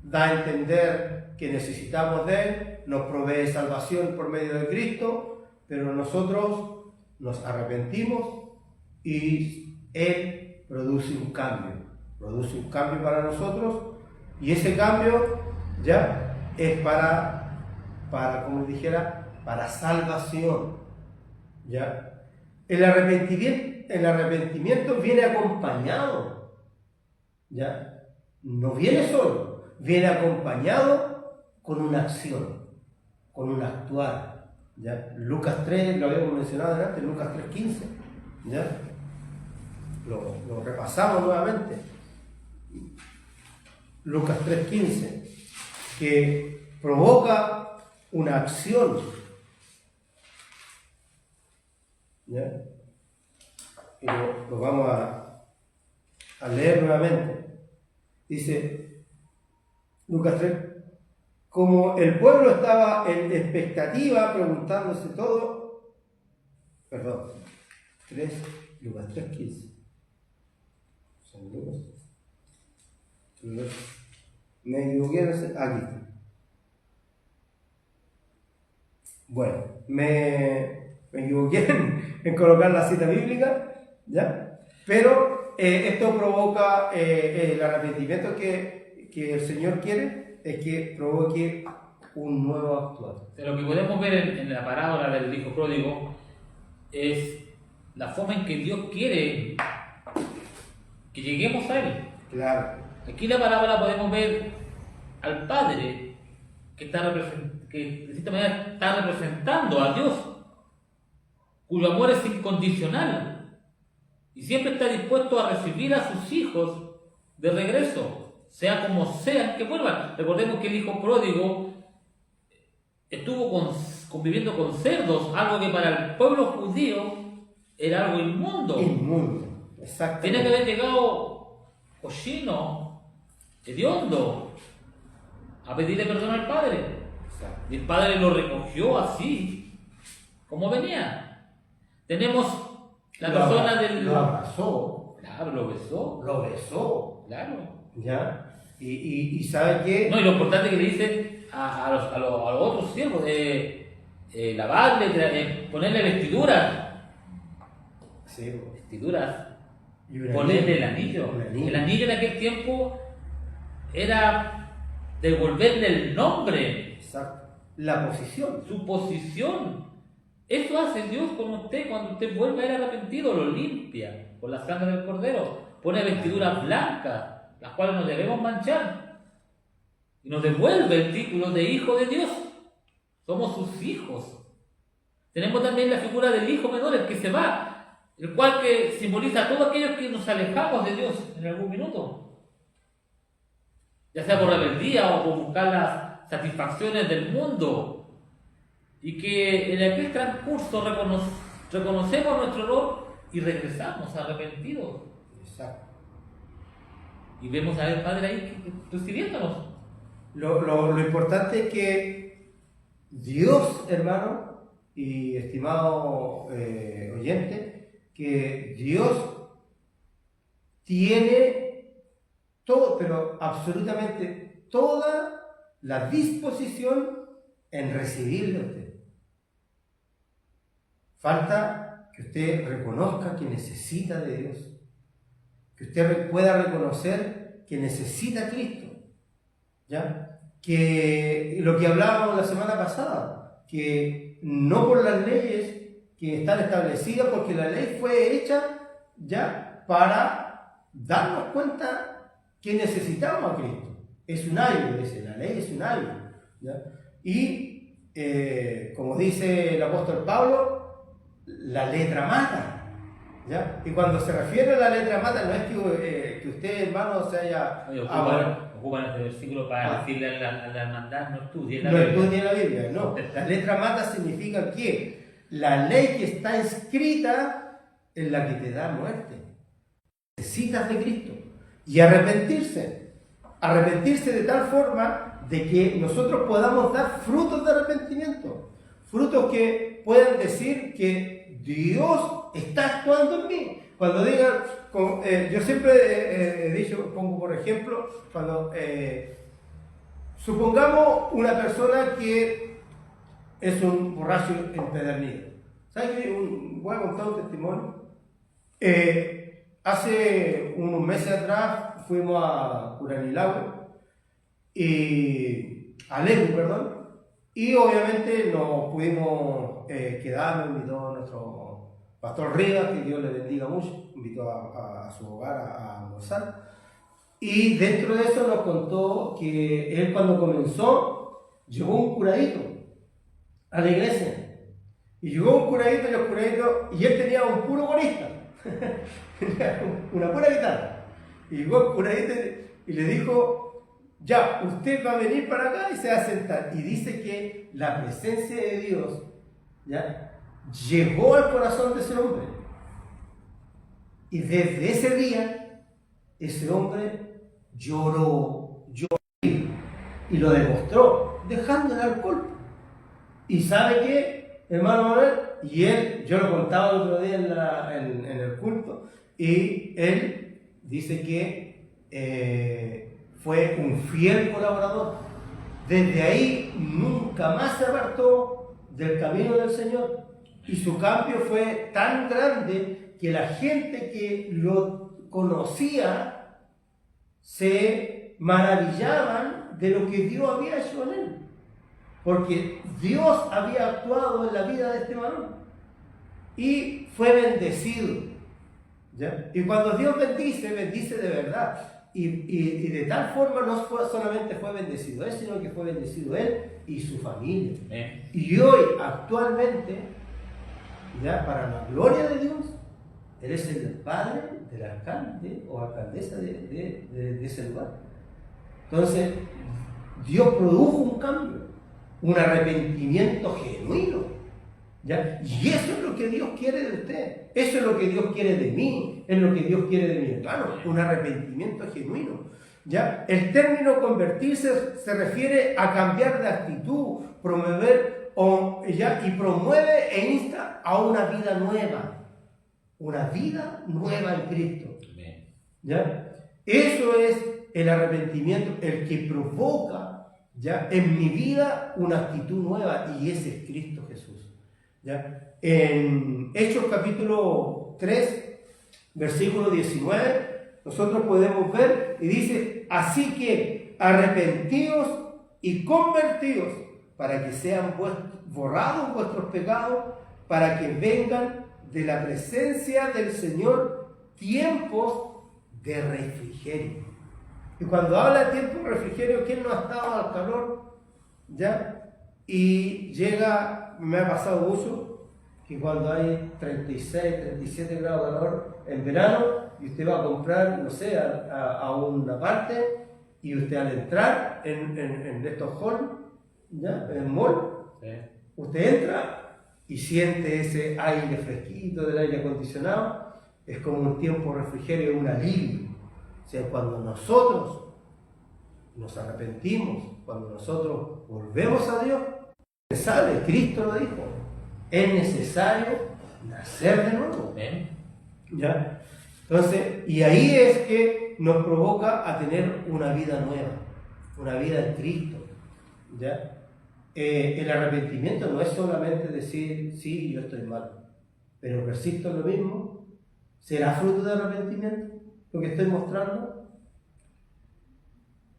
da a entender que necesitamos de Él, nos provee salvación por medio de Cristo, pero nosotros nos arrepentimos y Él produce un cambio para nosotros, y ese cambio ya es para como dijera, para salvación. ¿Ya? El arrepentimiento viene acompañado, ¿ya? No viene solo, viene acompañado con una acción, con un actuar, ¿ya? Lucas 3, lo habíamos mencionado antes, Lucas 3:15, ¿ya? Lo repasamos nuevamente. Lucas 3:15, que provoca una acción, ¿ya? Y lo vamos a leer nuevamente. Dice Lucas 3: como el pueblo estaba en expectativa, preguntándose todo, Lucas 3:15. Me equivoqué, aquí. Bueno, me equivoqué en colocar la cita bíblica, ¿ya? Pero esto provoca el arrepentimiento que el Señor quiere, es que provoque un nuevo actuar. Lo que podemos ver en la parábola del hijo pródigo es la forma en que Dios quiere que lleguemos a Él. Claro. Aquí en la parábola podemos ver al Padre que de cierta manera está representando a Dios, cuyo amor es incondicional y siempre está dispuesto a recibir a sus hijos de regreso, sea como sean que vuelvan. Recordemos que el hijo pródigo estuvo conviviendo con cerdos, algo que para el pueblo judío era algo inmundo. Inmundo, exacto. Tiene que haber llegado cochino, hediondo, a pedirle perdón al padre. Exacto. Y el padre lo recogió así, como venía. Tenemos la persona del... Lo abrazó. Claro, lo besó. Lo besó. Claro. ¿Ya? Y ¿sabe qué? No, y lo importante que le dice a los otros siervos, lavarle, ponerle vestiduras. Sí. Vestiduras. Y un Ponerle el anillo. El anillo en aquel tiempo era devolverle el nombre. Exacto. La posición. Su posición. Eso hace Dios con usted cuando usted vuelve a ir arrepentido, lo limpia con la sangre del cordero, pone vestiduras blancas, las cuales no debemos manchar, y nos devuelve el título de hijo de Dios. Somos sus hijos. Tenemos también la figura del hijo menor, el que se va, el cual que simboliza a todos aquellos que nos alejamos de Dios en algún minuto, ya sea por rebeldía o por buscar las satisfacciones del mundo, y que en aquel transcurso reconocemos nuestro error y regresamos arrepentidos. Exacto. Y vemos al Padre ahí recibiéndonos. Lo importante es que Dios, hermano y estimado oyente, que Dios tiene todo, pero absolutamente toda la disposición en recibirle a usted. Falta que usted reconozca que necesita de Dios, que usted pueda reconocer que necesita a Cristo, ¿ya? Que lo que hablábamos la semana pasada, que no por las leyes que están establecidas, porque la ley fue hecha ya para darnos cuenta que necesitamos a Cristo. Es un ayudo, dice, la ley es un ayudo, ¿ya? Y como dice el apóstol Pablo, la letra mata, ¿ya? Y cuando se refiere a la letra mata, no es que usted, hermano, se haya... Ocupan este versículo para decirle a la hermandad, no estudie la Biblia. Biblia. No estudie la Biblia, no. La letra mata significa que la ley que está escrita es la que te da muerte. Necesitas de Cristo. Y arrepentirse de tal forma de que nosotros podamos dar frutos de arrepentimiento, frutos que puedan decir que Dios está actuando en mí. Cuando digan, yo siempre he dicho, pongo por ejemplo, cuando supongamos una persona que es un borracho empedernido. ¿Sabes qué? Voy a contar un testimonio. Hace unos meses atrás fuimos a Curanilahue a Lebu, perdón, y obviamente nos pudimos quedar, nos invitó nuestro pastor Rivas, que Dios le bendiga mucho, invitó a su hogar a almorzar, y dentro de eso nos contó que él cuando comenzó llegó un curadito a la iglesia, y llegó un curadito y él tenía un puro corista, una pura guitarra, y llegó el curadito y le dijo: ya, usted va a venir para acá y se va a sentar. Y dice que la presencia de Dios, ¿ya?, llegó al corazón de ese hombre. Y desde ese día, ese hombre lloró y lo demostró, dejando el alcohol. ¿Y sabe qué, hermano Manuel? Y él, yo lo contaba el otro día en el culto, y él dice que fue un fiel colaborador. Desde ahí nunca más se apartó del camino del Señor. Y su cambio fue tan grande que la gente que lo conocía se maravillaban de lo que Dios había hecho en él. Porque Dios había actuado en la vida de este varón. Y fue bendecido, ¿ya? Y cuando Dios bendice, bendice de verdad. Y de tal forma no solamente fue bendecido él, sino que fue bendecido él y su familia. Y hoy, actualmente, ya para la gloria de Dios, él es el padre del alcalde o alcaldesa de ese lugar. Entonces, Dios produjo un cambio, un arrepentimiento genuino, ¿ya? Y eso es lo que Dios quiere de usted, eso es lo que Dios quiere de mí, es lo que Dios quiere de mi hermano, un arrepentimiento genuino, ¿ya? El término convertirse se refiere a cambiar de actitud, promover y promueve e insta a una vida nueva en Cristo, ¿ya? Eso es el arrepentimiento, el que provoca, ¿ya?, en mi vida una actitud nueva, y ese es Cristo Jesús, ¿ya? En Hechos capítulo 3, versículo 19, nosotros podemos ver, y dice: así que arrepentidos y convertidos, para que sean borrados vuestros pecados, para que vengan de la presencia del Señor tiempos de refrigerio. Y cuando habla de tiempo de refrigerio, ¿quién no ha estado al calor? ¿Ya? Y llega, me ha pasado mucho, que cuando hay 36, 37 grados de calor en verano, y usted va a comprar, no sé, a una parte, y usted al entrar en estos halls, ¿ya?, en el mall, sí, usted entra y siente ese aire fresquito del aire acondicionado. Es como un tiempo de refrigerio, un alivio. O sea, cuando nosotros nos arrepentimos, cuando nosotros volvemos a Dios, sabe, Cristo lo dijo, es necesario nacer de nuevo. ¿Ya? Entonces, y ahí es que nos provoca a tener una vida nueva, una vida en Cristo. ¿Ya? El arrepentimiento no es solamente decir, sí, yo estoy mal, pero persisto en lo mismo. ¿Será fruto de arrepentimiento lo que estoy mostrando?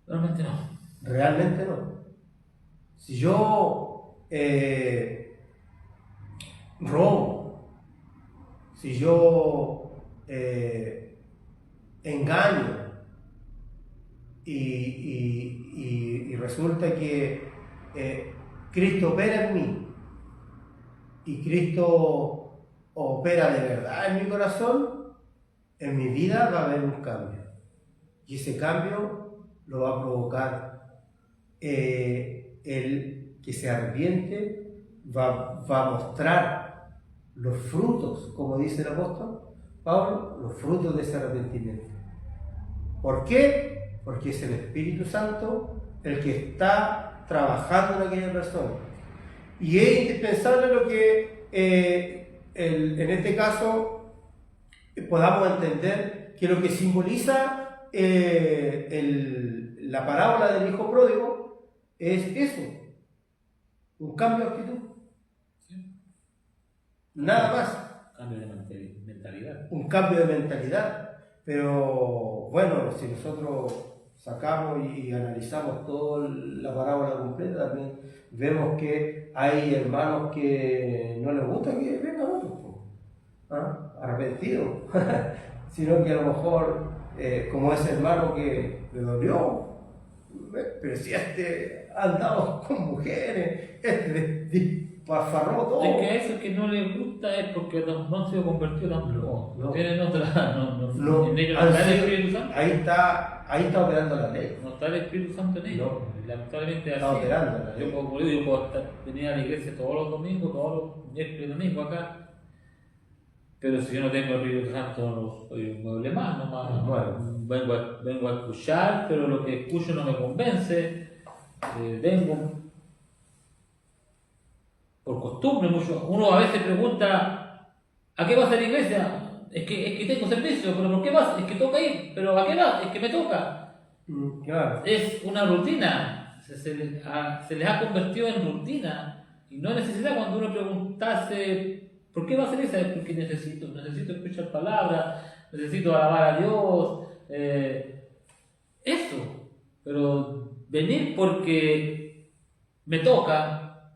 Realmente no. Realmente no. Si yo robo, si yo engaño y resulta que Cristo opera en mí y Cristo opera de verdad en mi corazón, en mi vida va a haber un cambio. Y ese cambio lo va a provocar el que se arrepiente, va a mostrar los frutos, como dice el apóstol Pablo, los frutos de ese arrepentimiento. ¿Por qué? Porque es el Espíritu Santo el que está trabajando en aquella persona. Y es indispensable lo que en este caso podamos entender que lo que simboliza la parábola del hijo pródigo es eso, un cambio de actitud. Sí. Nada más. Cambio de mentalidad. Un cambio de mentalidad. Pero bueno, si nosotros sacamos y analizamos toda la parábola completa, también vemos que hay hermanos que no les gusta que vengan otros, arrepentidos, sino que a lo mejor, como ese hermano que le dolió, pero si este ha andado con mujeres, desparfarró todo. Es que a esos que no les gusta es porque no han sido convertidos tampoco. No tienen otra. No, en ellos no está el Espíritu Santo. Ahí está operando la ley. No está el Espíritu Santo en ellos. No. Lamentablemente Está así. operando la ley. Yo puedo venir a la iglesia todos los domingos, todos los miércoles y domingos acá. Pero si yo no tengo el Espíritu Santo, no soy un mueble más, nomás. Bueno. Vengo a escuchar, pero lo que escucho no me convence. Vengo por costumbre. Uno a veces pregunta: ¿a qué vas a la iglesia? Es que tengo servicio, pero ¿por qué vas? Es que toca ir, pero ¿a qué vas? Es que me toca. Claro. Es una rutina, se les ha convertido en rutina y no necesidad. Cuando uno preguntase ¿por qué va a hacer eso? Es porque necesito escuchar palabras, necesito alabar a Dios, eso. Pero venir porque me toca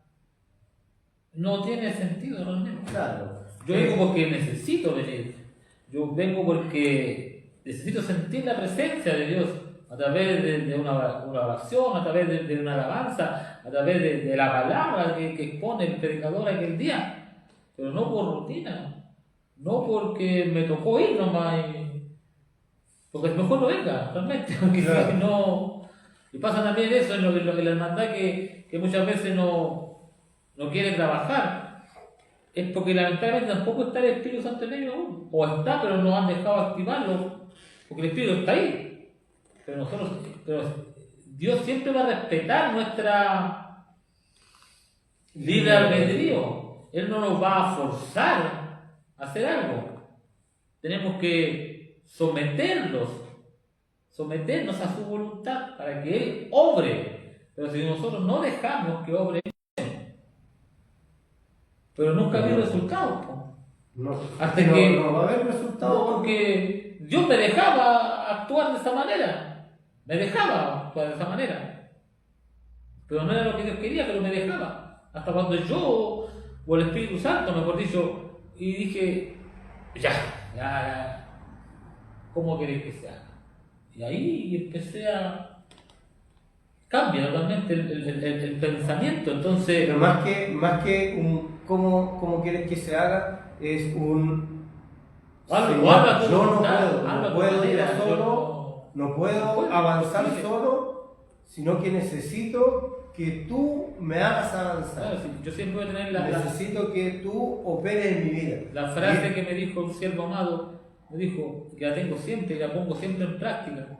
no tiene sentido realmente. Claro. Yo vengo porque necesito venir. Yo vengo porque necesito sentir la presencia de Dios a través de una oración, a través de una alabanza, a través de la palabra que expone el predicador aquel día. Pero no por rutina, no porque me tocó ir nomás, porque mejor no venga, realmente, porque claro. si no. Y pasa también eso en la hermandad que muchas veces no quiere trabajar. Es porque lamentablemente tampoco está el Espíritu Santo en ellos aún. O está, pero no han dejado activarlo. Porque el Espíritu está ahí. Pero Dios siempre va a respetar nuestra libre albedrío. Él no nos va a forzar a hacer algo. Tenemos que someternos a su voluntad para que Él obre. Pero si nosotros no dejamos que obre, pero nunca había resultados. No, Hasta que no va a haber resultados. No, porque Dios me dejaba actuar de esa manera. Me dejaba actuar de esa manera. Pero no era lo que Dios quería, pero me dejaba. Hasta cuando yo, o el Espíritu Santo, mejor dicho, y dije, ya, ¿cómo queréis que se haga? Y ahí empecé a. Cambia totalmente el pensamiento. Entonces. Pero más que un cómo quieren que se haga, es un. Señor, yo no puedo ir solo, no puedo avanzar solo, sino que necesito que tú me hagas avanzar. Claro, sí, yo siempre voy a tener necesito que tú operes en mi vida. La frase que me dijo un siervo amado, me dijo, que la tengo siempre y la pongo siempre en práctica: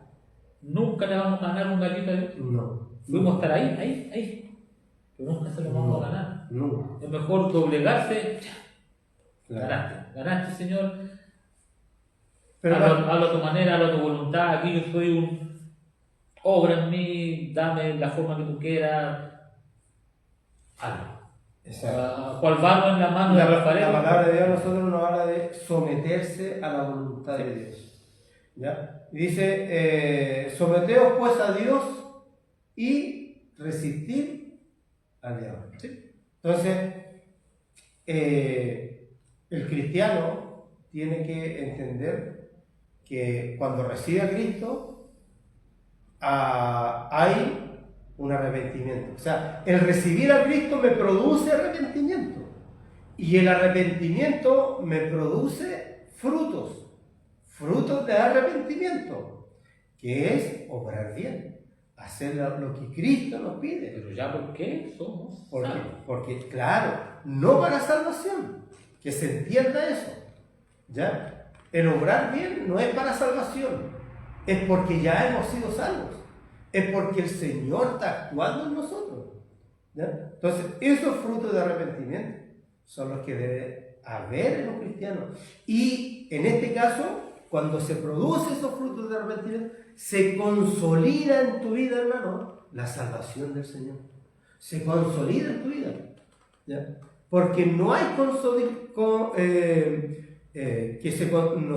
nunca le vamos a ganar un gallito a Dios. No. Fuimos a estar ahí, pero nunca se lo vamos a ganar. No. Es mejor doblegarse. Claro. Ganaste, Señor. Pero Hazlo a tu manera, hazlo a tu voluntad. Aquí yo soy obra en mí, dame la forma que tú quieras. Hazlo. exacto. Cual barro en la mano de Rafael. La palabra de Dios a nosotros nos habla de someterse a la voluntad de Dios. ¿Ya? Y dice, someteos pues a Dios y resistir al diablo. Sí. Entonces, el cristiano tiene que entender que cuando recibe a Cristo hay un arrepentimiento. O sea, el recibir a Cristo me produce arrepentimiento y el arrepentimiento me produce frutos de arrepentimiento, que es obrar bien, hacer lo que Cristo nos pide. Pero ya, ¿por qué somos salvos? Porque, claro, no para salvación, que se entienda eso, ¿ya? El obrar bien no es para salvación, es porque ya hemos sido salvos, es porque el Señor está actuando en nosotros, ¿ya? Entonces, esos frutos de arrepentimiento son los que debe haber en los cristianos. Y en este caso, cuando se producen esos frutos de arrepentimiento, se consolida en tu vida, hermano, la salvación del Señor. Se consolida en tu vida, ¿ya? Porque no hay no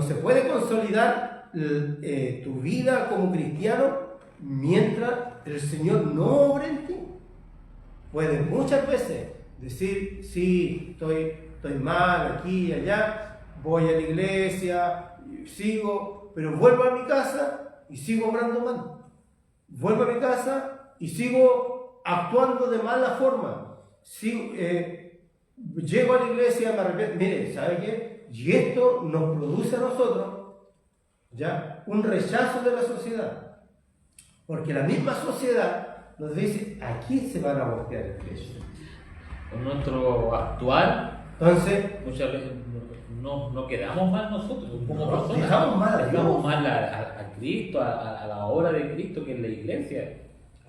se puede consolidar tu vida como cristiano mientras el Señor no obre en ti. Puedes muchas veces decir, sí, estoy mal aquí y allá, voy a la iglesia, sigo, pero vuelvo a mi casa y sigo obrando mal. Vuelvo a mi casa y sigo actuando de mala forma. Llego a la iglesia, me arrepiento. Mire, ¿sabe qué? Y esto nos produce a nosotros ya un rechazo de la sociedad. Porque la misma sociedad nos dice, aquí se van a voltear el precio. Con nuestro actuar, Entonces, muchas veces no quedamos mal nosotros como personas. dejamos mal a Dios. Dejamos mal a Cristo, a la obra de Cristo que es la iglesia.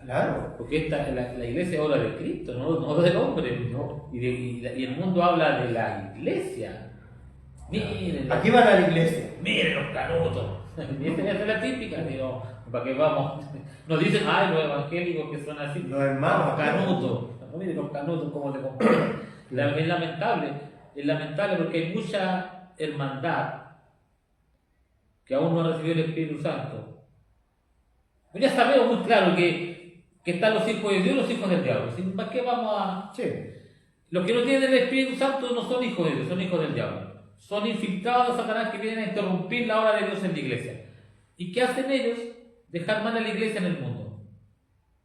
Claro. Porque la iglesia es obra de Cristo, no del hombre. No. Y el mundo habla de la iglesia. Miren, Aquí van a la iglesia. miren los canutos. Y esta es la típica, digo, ¿para qué vamos? Nos dicen, ay, los evangélicos que son así. Los hermanos. Canutos. Miren los canutos, cómo se comportan. Es lamentable porque hay mucha hermandad que aún no ha recibido el Espíritu Santo. Ya sabemos muy claro que están los hijos de Dios y los hijos del diablo. ¿Para qué vamos a...? Sí. Los que no tienen el Espíritu Santo no son hijos de Dios, son hijos del diablo. Son infiltrados de Satanás que vienen a interrumpir la obra de Dios en la iglesia. ¿Y qué hacen ellos? Dejar mal a la iglesia en el mundo.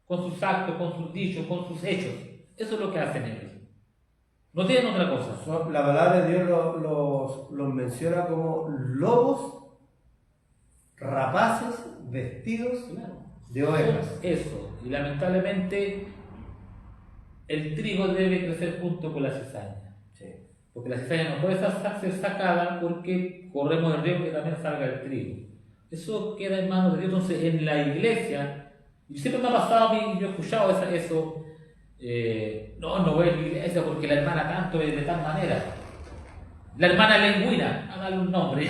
Con sus actos, con sus dichos, con sus hechos. Eso es lo que hacen ellos. No tienen otra cosa. La palabra de Dios los menciona como lobos rapaces vestidos de ovejas. Eso. Y lamentablemente el trigo debe crecer junto con la cizaña. Sí. Porque la cizaña no puede ser sacada porque corremos el riesgo que también salga el trigo. Eso queda en manos de Dios. Entonces, en la iglesia, y siempre me ha pasado a mí, yo he escuchado eso, no voy a la iglesia porque la hermana tanto es de tal manera. La hermana lengüina, hágale un nombre.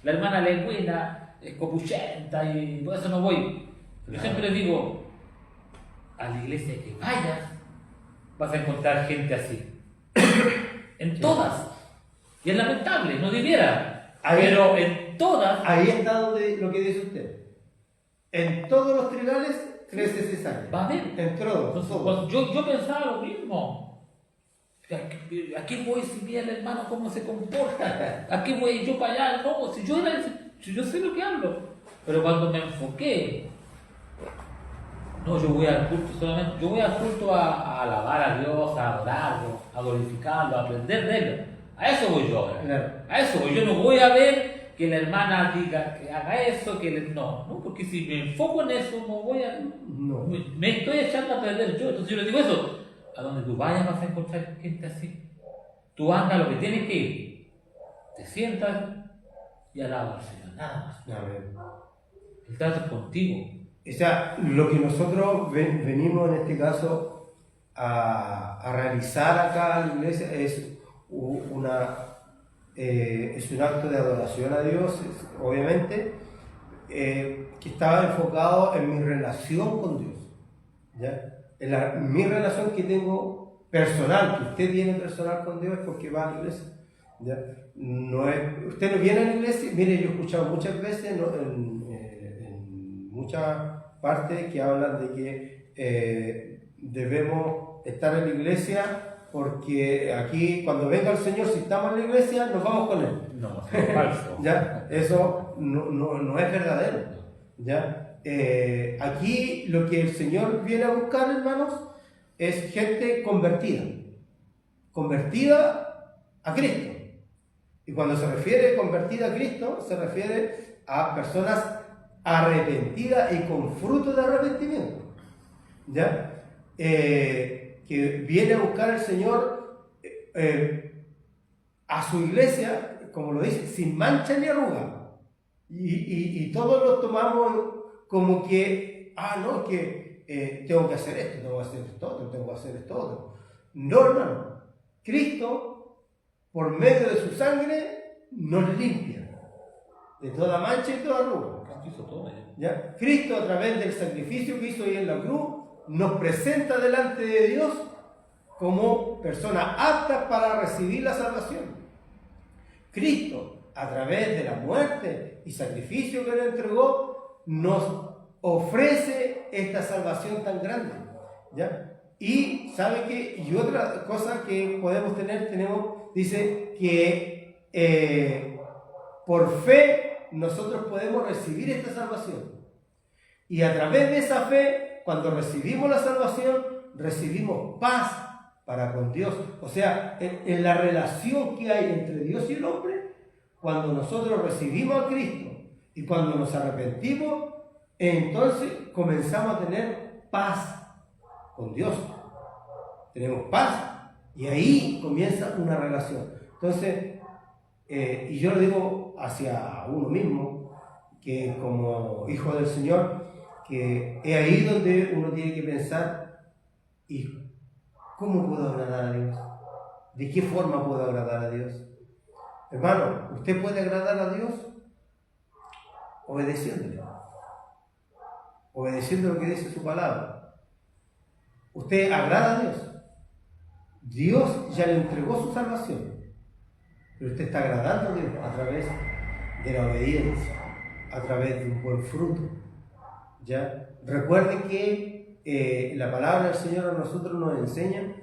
La hermana lengüina es copuchenta y por eso no voy. Yo siempre les digo, a la iglesia que vayas, vas a encontrar gente así. En todas. Y es lamentable, no debiera. Pero en todas. Ahí está lo que dice usted. En todos los trigales crece cizaña. Va a haber. En todos. Entonces, yo pensaba lo mismo. ¿A qué voy si vi al hermano cómo se comporta? ¿A qué voy yo para allá? No, si yo sé lo que hablo. Pero cuando me enfoqué, no, yo voy al culto solamente, yo voy al culto a alabar a Dios, a adorarlo, a glorificarlo, a aprender de él. A eso voy yo ahora. Claro. A eso voy. Yo no voy a ver que la hermana diga que haga eso, no, porque si me enfoco en eso, no voy a. No. Me estoy echando a perder yo. Entonces yo le digo eso. A donde tú vayas vas a encontrar gente así. Tú andas lo que tienes que ir. Te sientas y alabas al Señor. Nada más. Amén. El trato es contigo. O sea, lo que nosotros venimos en este caso a realizar acá en la iglesia es una es un acto de adoración a Dios, obviamente, que estaba enfocado en mi relación con Dios, ¿ya? Mi relación que tengo personal, que usted tiene personal con Dios, es porque va a la iglesia, ¿ya? Usted no viene a la iglesia. Mire, yo he escuchado muchas veces, ¿no? en muchas partes que hablan de que debemos estar en la iglesia porque aquí cuando venga el Señor, si estamos en la iglesia, nos vamos con Él. No, es falso. ¿Ya? Eso no es verdadero, ¿ya? Aquí lo que el Señor viene a buscar, hermanos, es gente convertida a Cristo. Y cuando se refiere convertida a Cristo, se refiere a personas arrepentidas y con fruto de arrepentimiento, ¿ya? Que viene a buscar el Señor a su iglesia, como lo dice, sin mancha ni arruga. Y todos lo tomamos como que, no, que tengo que hacer esto, tengo que hacer esto otro, tengo que hacer esto otro. No, hermano. Cristo, por medio de su sangre, nos limpia de toda mancha y toda arruga. Cristo hizo todo, ¿Ya? Cristo, a través del sacrificio que hizo ahí en la cruz, nos presenta delante de Dios como personas aptas para recibir la salvación. Cristo, a través de la muerte y sacrificio que le entregó, nos ofrece esta salvación tan grande, ¿ya? Y sabe que, y otra cosa que podemos tener, dice que por fe nosotros podemos recibir esta salvación. Y a través de esa fe, cuando recibimos la salvación, recibimos paz para con Dios. O sea, en la relación que hay entre Dios y el hombre, cuando nosotros recibimos a Cristo y cuando nos arrepentimos, entonces comenzamos a tener paz con Dios. Tenemos paz y ahí comienza una relación. Entonces, y yo lo digo hacia uno mismo, que como hijo del Señor, que es ahí donde uno tiene que pensar, ¿y cómo puedo agradar a Dios? ¿De qué forma puedo agradar a Dios? Hermano, usted puede agradar a Dios obedeciéndole, obedeciendo lo que dice su palabra. Usted agrada a Dios. Dios ya le entregó su salvación, pero usted está agradando a Dios a través de la obediencia, a través de un buen fruto. ¿Ya? Recuerde que la palabra del Señor a nosotros nos enseña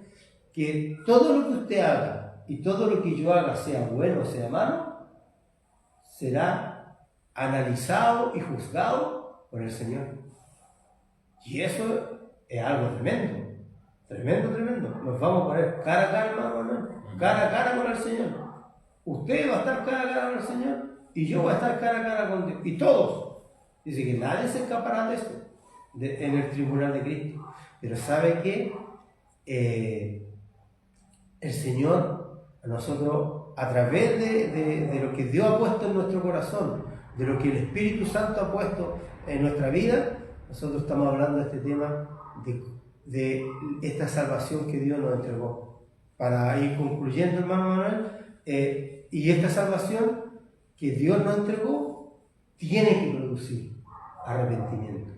que todo lo que usted haga y todo lo que yo haga, sea bueno o sea malo, será analizado y juzgado por el Señor. Y eso es algo tremendo. Tremendo. Nos vamos a poner cara a cara, hermano, cara a cara con el Señor. Usted va a estar cara a cara con el Señor y yo voy a estar cara a cara con Dios. Y todos. Dice que nadie se escapará de esto, en el tribunal de Cristo. Pero ¿sabe qué? El Señor, a nosotros, a través de lo que Dios ha puesto en nuestro corazón, de lo que el Espíritu Santo ha puesto en nuestra vida, nosotros estamos hablando de este tema de esta salvación que Dios nos entregó. Para ir concluyendo, hermano Manuel, y esta salvación que Dios nos entregó tiene que producir arrepentimiento,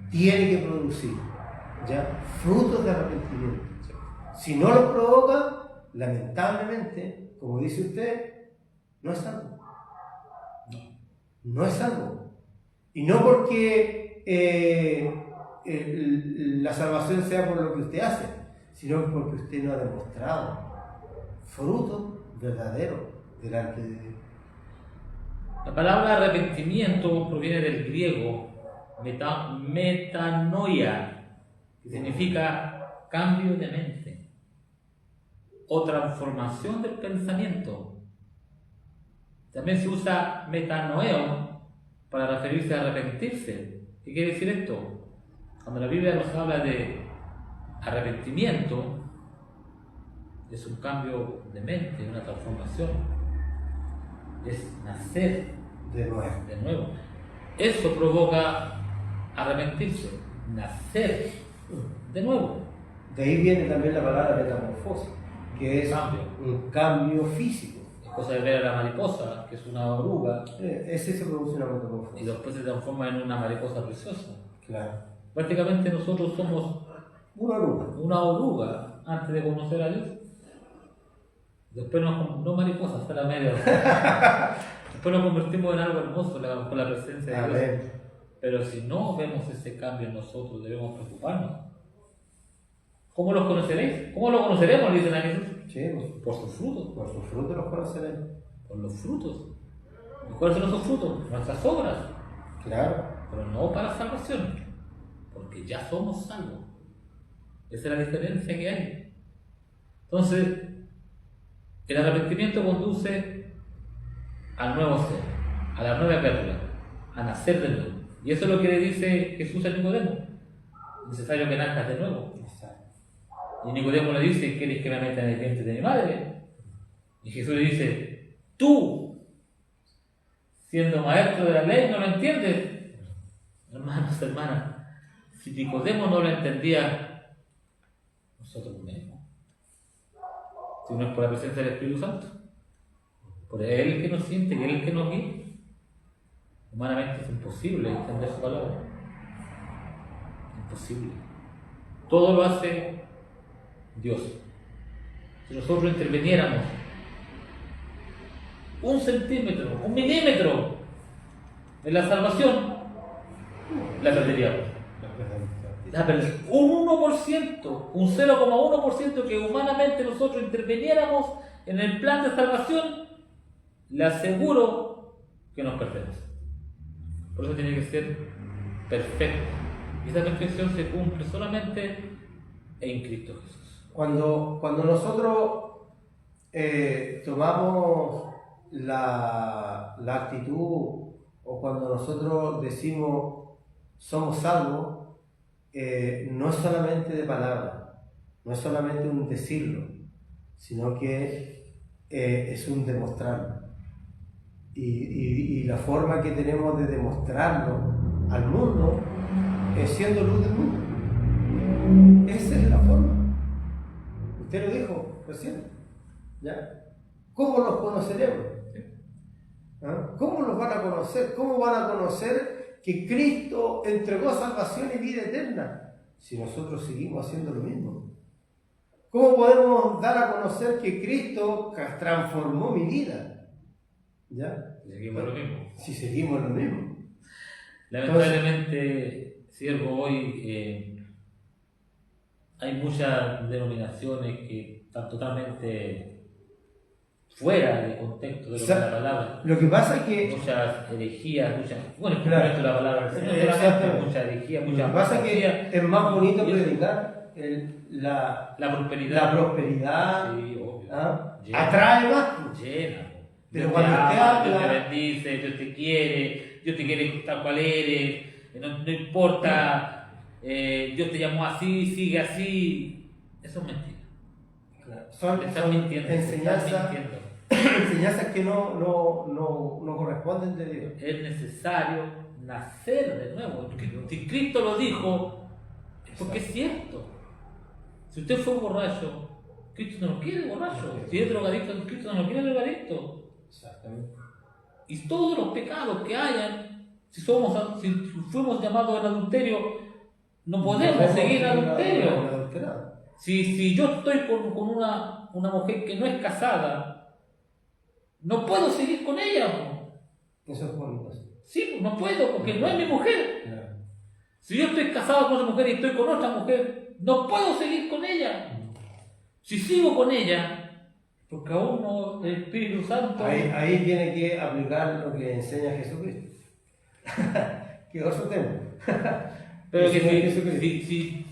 tiene que producir ya frutos de arrepentimiento. Si no lo provoca, lamentablemente, como dice usted, no es salvo. No es salvo. Y no porque la salvación sea por lo que usted hace, sino porque usted no ha demostrado fruto verdadero delante de Dios. La palabra arrepentimiento proviene del griego metanoia, que significa cambio de mente o transformación del pensamiento. También se usa metanoeo para referirse a arrepentirse. ¿Qué quiere decir esto? Cuando la Biblia nos habla de arrepentimiento, es un cambio de mente, una transformación. Es nacer de nuevo. Eso provoca arrepentirse, nacer de nuevo. De ahí viene también la palabra metamorfosis, que es un cambio físico. cosa de ver a la mariposa, que es una oruga, Ese se produce una y metamorfosis. después se transforma en una mariposa preciosa. Claro. Prácticamente nosotros somos Una oruga. una oruga antes de conocer a Dios. Después no mariposa, hasta la media. Después nos convertimos en algo hermoso con la presencia de Dios. Amén. Pero si no vemos ese cambio en nosotros, debemos preocuparnos. ¿Cómo los conoceréis? ¿Cómo lo conoceremos? Le dicen a Jesús. Sí, Por sus frutos. por sus frutos los conoceréis. Por los frutos. ¿Y cuáles son esos frutos? Nuestras obras. Claro. Pero no para salvación. Porque ya somos salvos. Esa es la diferencia que hay. Entonces, el arrepentimiento conduce al nuevo ser, a la nueva criatura, a nacer de nuevo. Y eso es lo que le dice Jesús a Nicodemo. Es necesario que nazcas de nuevo. Exacto. Y Nicodemo le dice, ¿quieres que me meta en el vientre de mi madre? Y Jesús le dice, tú, siendo maestro de la ley, no lo entiendes. Hermanos, hermanas, si Nicodemo no lo entendía, nosotros mismos. Si no es por la presencia del Espíritu Santo, por Él que nos siente y Él que nos guía. Humanamente es imposible entender su palabra. Imposible. Todo lo hace Dios. Si nosotros interviniéramos 1 centímetro, 1 milímetro en la salvación, la perderíamos. Un 1%, un 0,1% que humanamente nosotros interviniéramos en el plan de salvación, le aseguro que nos perdemos. Por eso tiene que ser perfecto. Y esa perfección se cumple solamente en Cristo Jesús. Cuando nosotros tomamos la actitud, o cuando nosotros decimos somos salvos, no es solamente de palabra, no es solamente un decirlo, sino que es un demostrarlo. Y la forma que tenemos de demostrarlo al mundo es siendo luz del mundo. Esa es la forma. Usted lo dijo recién. ¿Ya? ¿Cómo los conoceremos? ¿Ah? ¿Cómo los van a conocer? ¿Cómo van a conocer que Cristo entregó salvación y vida eterna si nosotros seguimos haciendo lo mismo? ¿Cómo podemos dar a conocer que Cristo transformó mi vida? ¿Ya? Seguimos lo mismo. Si seguimos lo mismo. Lamentablemente, siervo, hoy hay muchas denominaciones que están totalmente fuera de contexto de lo que es la palabra. Lo que pasa es que muchas herejías, bueno, claro, la palabra del Señor, muchas herejías, muchas lo que pasa es que es más bonito predicar la prosperidad, sí, obvio. ¿ah? Llena. Atrae más. Llena. Pero Dios cuando te usted ama, habla, Dios te bendice, Dios te quiere tal cual eres, no importa, Dios te llamó así, sigue así. Eso es mentira. claro, Te son están mintiendo. enseñanzas que no corresponden de Dios. Es necesario nacer de nuevo. Si Cristo lo dijo, es porque es cierto. Si usted fue borracho, Cristo no lo quiere borracho. Si es drogadicto, Cristo no lo quiere drogadicto. Exactamente. Y todos los pecados que hayan, si fuimos llamados al adulterio, no podemos seguir en adulterio. Si yo estoy con una mujer que no es casada, no puedo seguir con ella. Eso es bonito. Sí, no puedo, porque no es mi mujer. Claro. Si yo estoy casado con esa mujer y estoy con otra mujer, no puedo seguir con ella. Si sigo con ella, porque aún no el Espíritu Santo... Ahí tiene que aplicar lo que enseña Jesucristo. Que otro tema. Pero que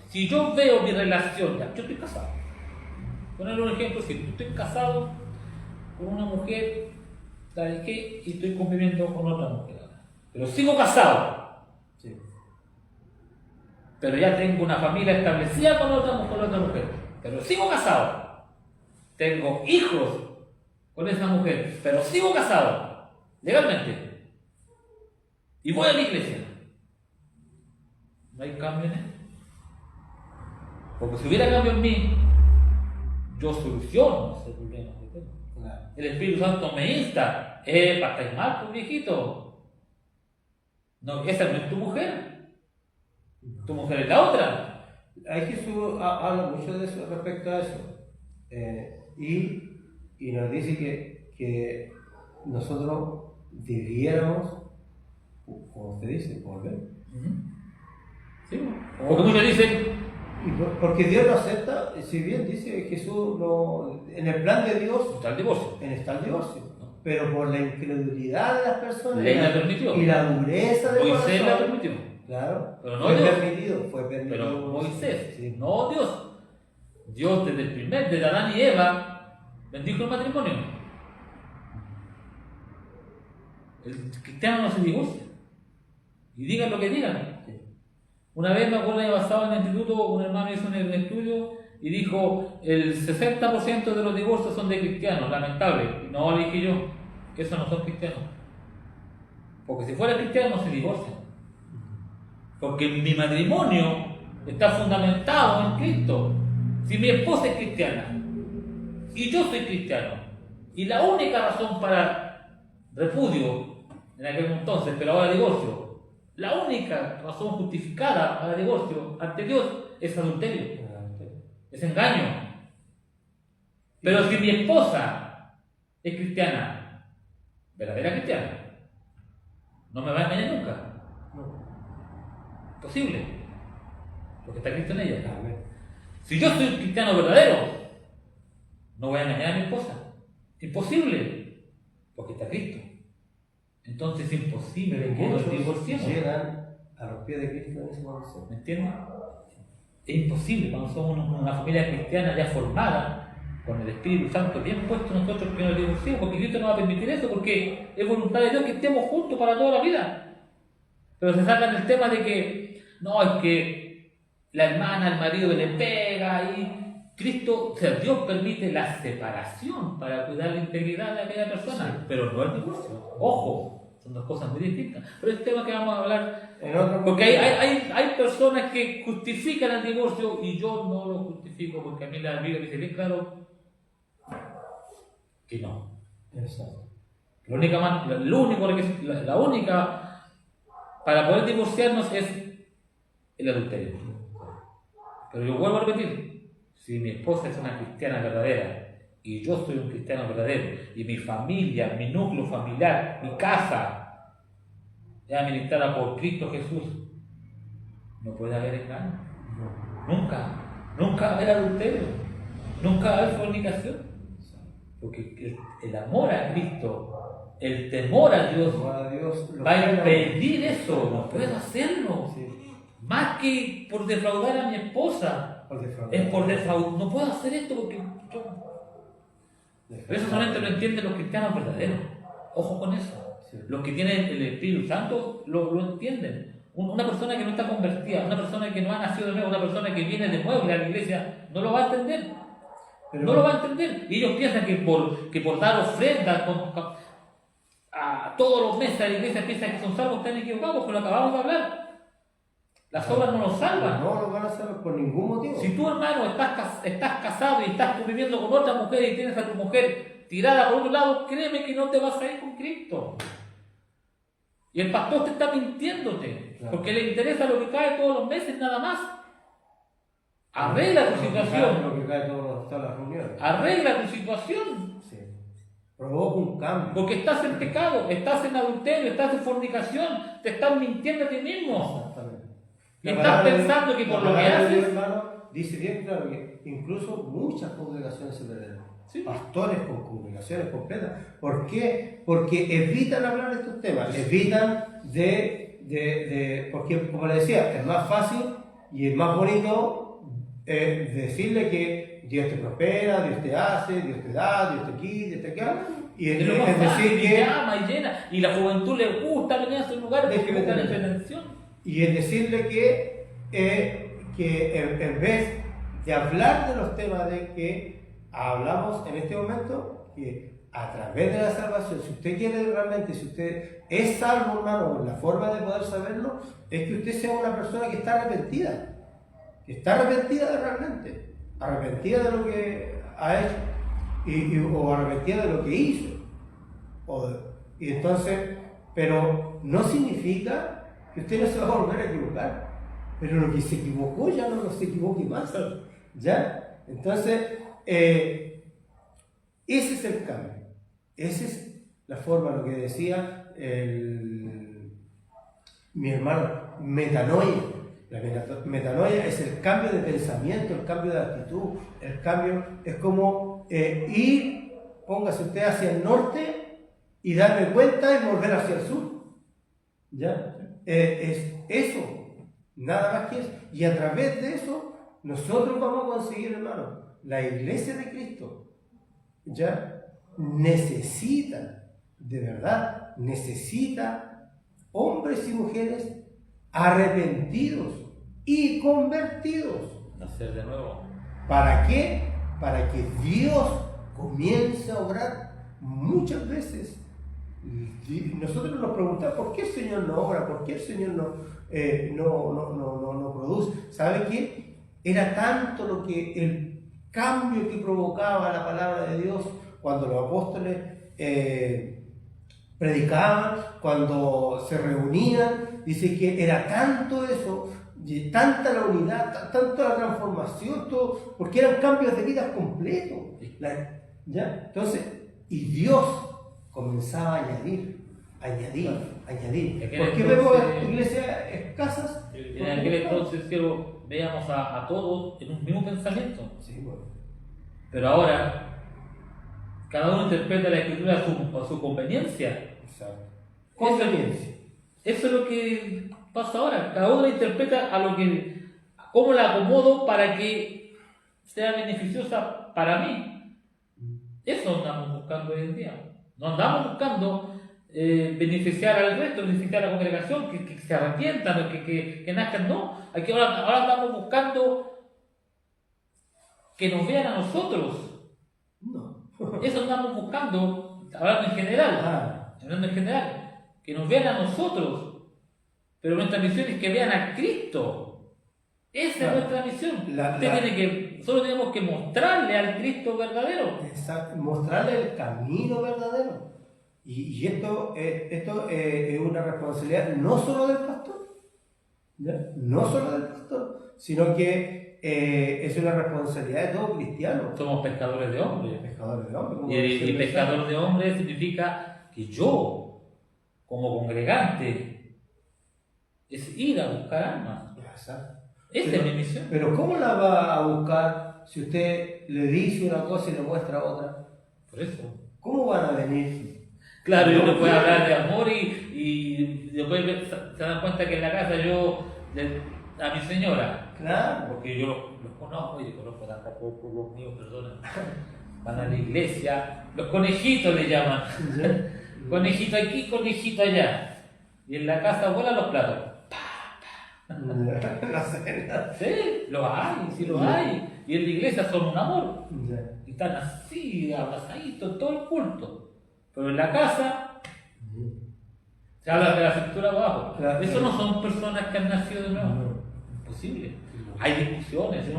si yo veo mi relación, ya, yo estoy casado. Ponerle un ejemplo, si estoy casado con una mujer, la dejé y estoy conviviendo con otra mujer. Pero sigo casado. Sí. Pero ya tengo una familia establecida con otra mujer. Pero sigo casado. Tengo hijos con esa mujer, pero sigo casado, legalmente. Y voy a la iglesia. ¿No hay cambio en él? Porque si hubiera cambio en mí, yo soluciono ese problema que tengo. Claro. El Espíritu Santo me insta. Estáis mal, pues, viejito. No, esa no es tu mujer. Tu mujer es la otra. Ahí Jesús habla mucho de eso respecto a eso. Y nos dice que nosotros debiéramos, como usted dice, volver. Sí. Porque muchos dicen, Porque Dios lo acepta, si bien dice Jesús, en el plan de Dios está el divorcio. está el divorcio, pero por la incredulidad de las personas Ley la permitió. y la dureza del Moisés la corazón, permitió. claro, Pero no fue Dios. permitido. Pero Moisés, Sí. no Dios. Dios desde Adán y Eva, bendijo el matrimonio. El cristiano no se divorcia. Y digan lo que digan. Una vez me acuerdo que pasado en el instituto, un hermano hizo un estudio y dijo el 60% de los divorcios son de cristianos, lamentable. Y no, le dije yo, que esos no son cristianos. Porque si fuera cristiano no se divorcian. Porque mi matrimonio está fundamentado en Cristo. Si mi esposa es cristiana y yo soy cristiano, y la única razón para repudio en aquel entonces, pero ahora divorcio, la única razón justificada para divorcio ante Dios es adulterio, es engaño. Pero si mi esposa es cristiana, verdadera cristiana, no me va a engañar nunca. Posible, porque está Cristo en ella. Si yo soy un cristiano verdadero, no voy a engañar a mi esposa. Imposible, porque está Cristo. Entonces es imposible que nos divorciemos. Llegan a los pies de Cristo en ese momento. ¿Me entiendes? Es imposible cuando somos una familia cristiana ya formada, con el Espíritu Santo bien puesto nosotros, que nos divorciemos, porque Cristo no va a permitir eso, porque es voluntad de Dios que estemos juntos para toda la vida. Pero se sacan el tema de que no, es que la hermana, el marido le pega y Cristo, o sea, Dios permite la separación para cuidar la integridad de aquella persona, sí, pero no el divorcio. Ojo, son dos cosas muy distintas. Pero es el tema que vamos a hablar, porque hay personas que justifican el divorcio y yo no lo justifico, porque a mí la Biblia dice bien claro que no. Exacto. La única para poder divorciarnos es el adulterio. Pero yo vuelvo a repetir, si mi esposa es una cristiana verdadera y yo soy un cristiano verdadero y mi familia, mi núcleo familiar, mi casa es administrada por Cristo Jesús, no puede haber engaño. Nunca va a haber adulterio, nunca va a haber fornicación, porque el amor a Cristo, el temor a Dios va a impedir eso. No puedo hacerlo. Sí. Más que por defraudar a mi esposa, es por defraudar. No puedo hacer esto porque pero eso solamente lo entienden los cristianos verdaderos. Ojo con eso. Sí. Los que tienen el Espíritu Santo lo entienden. Una persona que no está convertida, una persona que no ha nacido de nuevo, una persona que viene de nuevo a la iglesia, no lo va a entender. No lo va a entender. Y ellos piensan que por dar ofrendas a todos los meses a la iglesia, piensan que son salvos, están equivocados, porque lo acabamos de hablar. Las obras no nos salvan. No lo van a salvar por ningún motivo. Si tú, hermano, estás casado y estás conviviendo con otra mujer y tienes a tu mujer tirada por otro lado, créeme que no te vas a ir con Cristo. Y el pastor te está mintiéndote, claro, porque le interesa lo que cae todos los meses nada más. Arregla tu situación. Lo que cae todas las reuniones. Arregla tu situación. Sí. Provoca un cambio. Porque estás en pecado, estás en adulterio, estás en fornicación, te estás mintiendo a ti mismo. Exactamente. Y estás pensando que por lo que haces. Hermano, dice bien claro que incluso muchas congregaciones se perden. Sí. Pastores con congregaciones completas. ¿Por qué? Porque evitan hablar de estos temas. Evitan porque, como le decía, es más fácil y es más bonito decirle que Dios te prospera, Dios te hace, Dios te da, Dios te quita, Dios te queda. Y es decir que llama y llena, y la juventud le gusta venir a esos lugares porque buscan la prevención. Y es decirle que en vez de hablar de los temas de que hablamos en este momento, que a través de la salvación, si usted quiere realmente, si usted es salvo, hermano, la forma de poder saberlo es que usted sea una persona que está arrepentida realmente, arrepentida de lo que ha hecho. o arrepentía de lo que hizo. Y entonces, pero no significa que usted no se va a volver a equivocar, pero lo que se equivocó ya no se equivoque más, ¿ya? Entonces, ese es el cambio, esa es la forma, lo que decía mi hermano, metanoia. La metanoia es el cambio de pensamiento, el cambio de actitud, el cambio es como ir, póngase usted hacia el norte y darme cuenta y volver hacia el sur. ¿Ya? Es eso, nada más que eso. Y a través de eso, nosotros vamos a conseguir, hermano, la iglesia de Cristo, ¿ya? Necesita, de verdad, necesita hombres y mujeres arrepentidos y convertidos. Nacer de nuevo. ¿Para qué? Para que Dios comience a obrar. Muchas veces nosotros nos preguntamos ¿por qué el Señor no obra? ¿Por qué el Señor no produce? ¿Sabe qué? Era tanto lo que el cambio que provocaba la palabra de Dios cuando los apóstoles predicaban, cuando se reunían. Dice que era tanto eso, tanta la unidad, tanta la transformación, todo, porque eran cambios de vida completos. ¿Ya? Entonces, y Dios comenzaba a añadir. Porque vemos iglesias escasas. En aquel entonces, veíamos a todos en un mismo pensamiento. Sí, bueno. Pero ahora, cada uno interpreta la escritura a su conveniencia. Exacto. Conveniencia. Eso es lo que pasa ahora. Cada uno interpreta cómo la acomodo para que sea beneficiosa para mí. Eso andamos buscando hoy en día. No andamos buscando beneficiar al resto, beneficiar a la congregación, que se arrepientan, que nazcan. No, aquí ahora andamos buscando que nos vean a nosotros. No. Eso andamos buscando, hablando en general. Que nos vean a nosotros. Pero nuestra misión es que vean a Cristo. Esa es nuestra misión. Solo tenemos que mostrarle al Cristo verdadero. Exacto, mostrarle el camino verdadero. Y esto es una responsabilidad no solo del pastor, ¿ya? No solo del pastor, sino que es una responsabilidad de todo cristiano. Somos pescadores de hombres. Y pescador de hombres significa que yo, como congregante, es ir a buscar almas. Esa es mi misión. Pero ¿cómo la va a buscar si usted le dice una cosa y le muestra otra? Por eso. ¿Cómo van a venir? Claro, yo le puedo hablar de amor y después se dan cuenta que en la casa a mi señora, claro, porque yo los conozco y conozco tampoco los míos, perdona, van a la iglesia, los conejitos le llaman, conejito aquí, conejito allá, y en la casa vuelan los platos. No sé. Sí, los hay, y en la iglesia son un amor, y están así, abrazaditos, todo el culto. Pero en la casa se habla de la cintura abajo. Claro. Eso no son personas que han nacido de nuevo. No. Imposible. Hay discusiones. Yo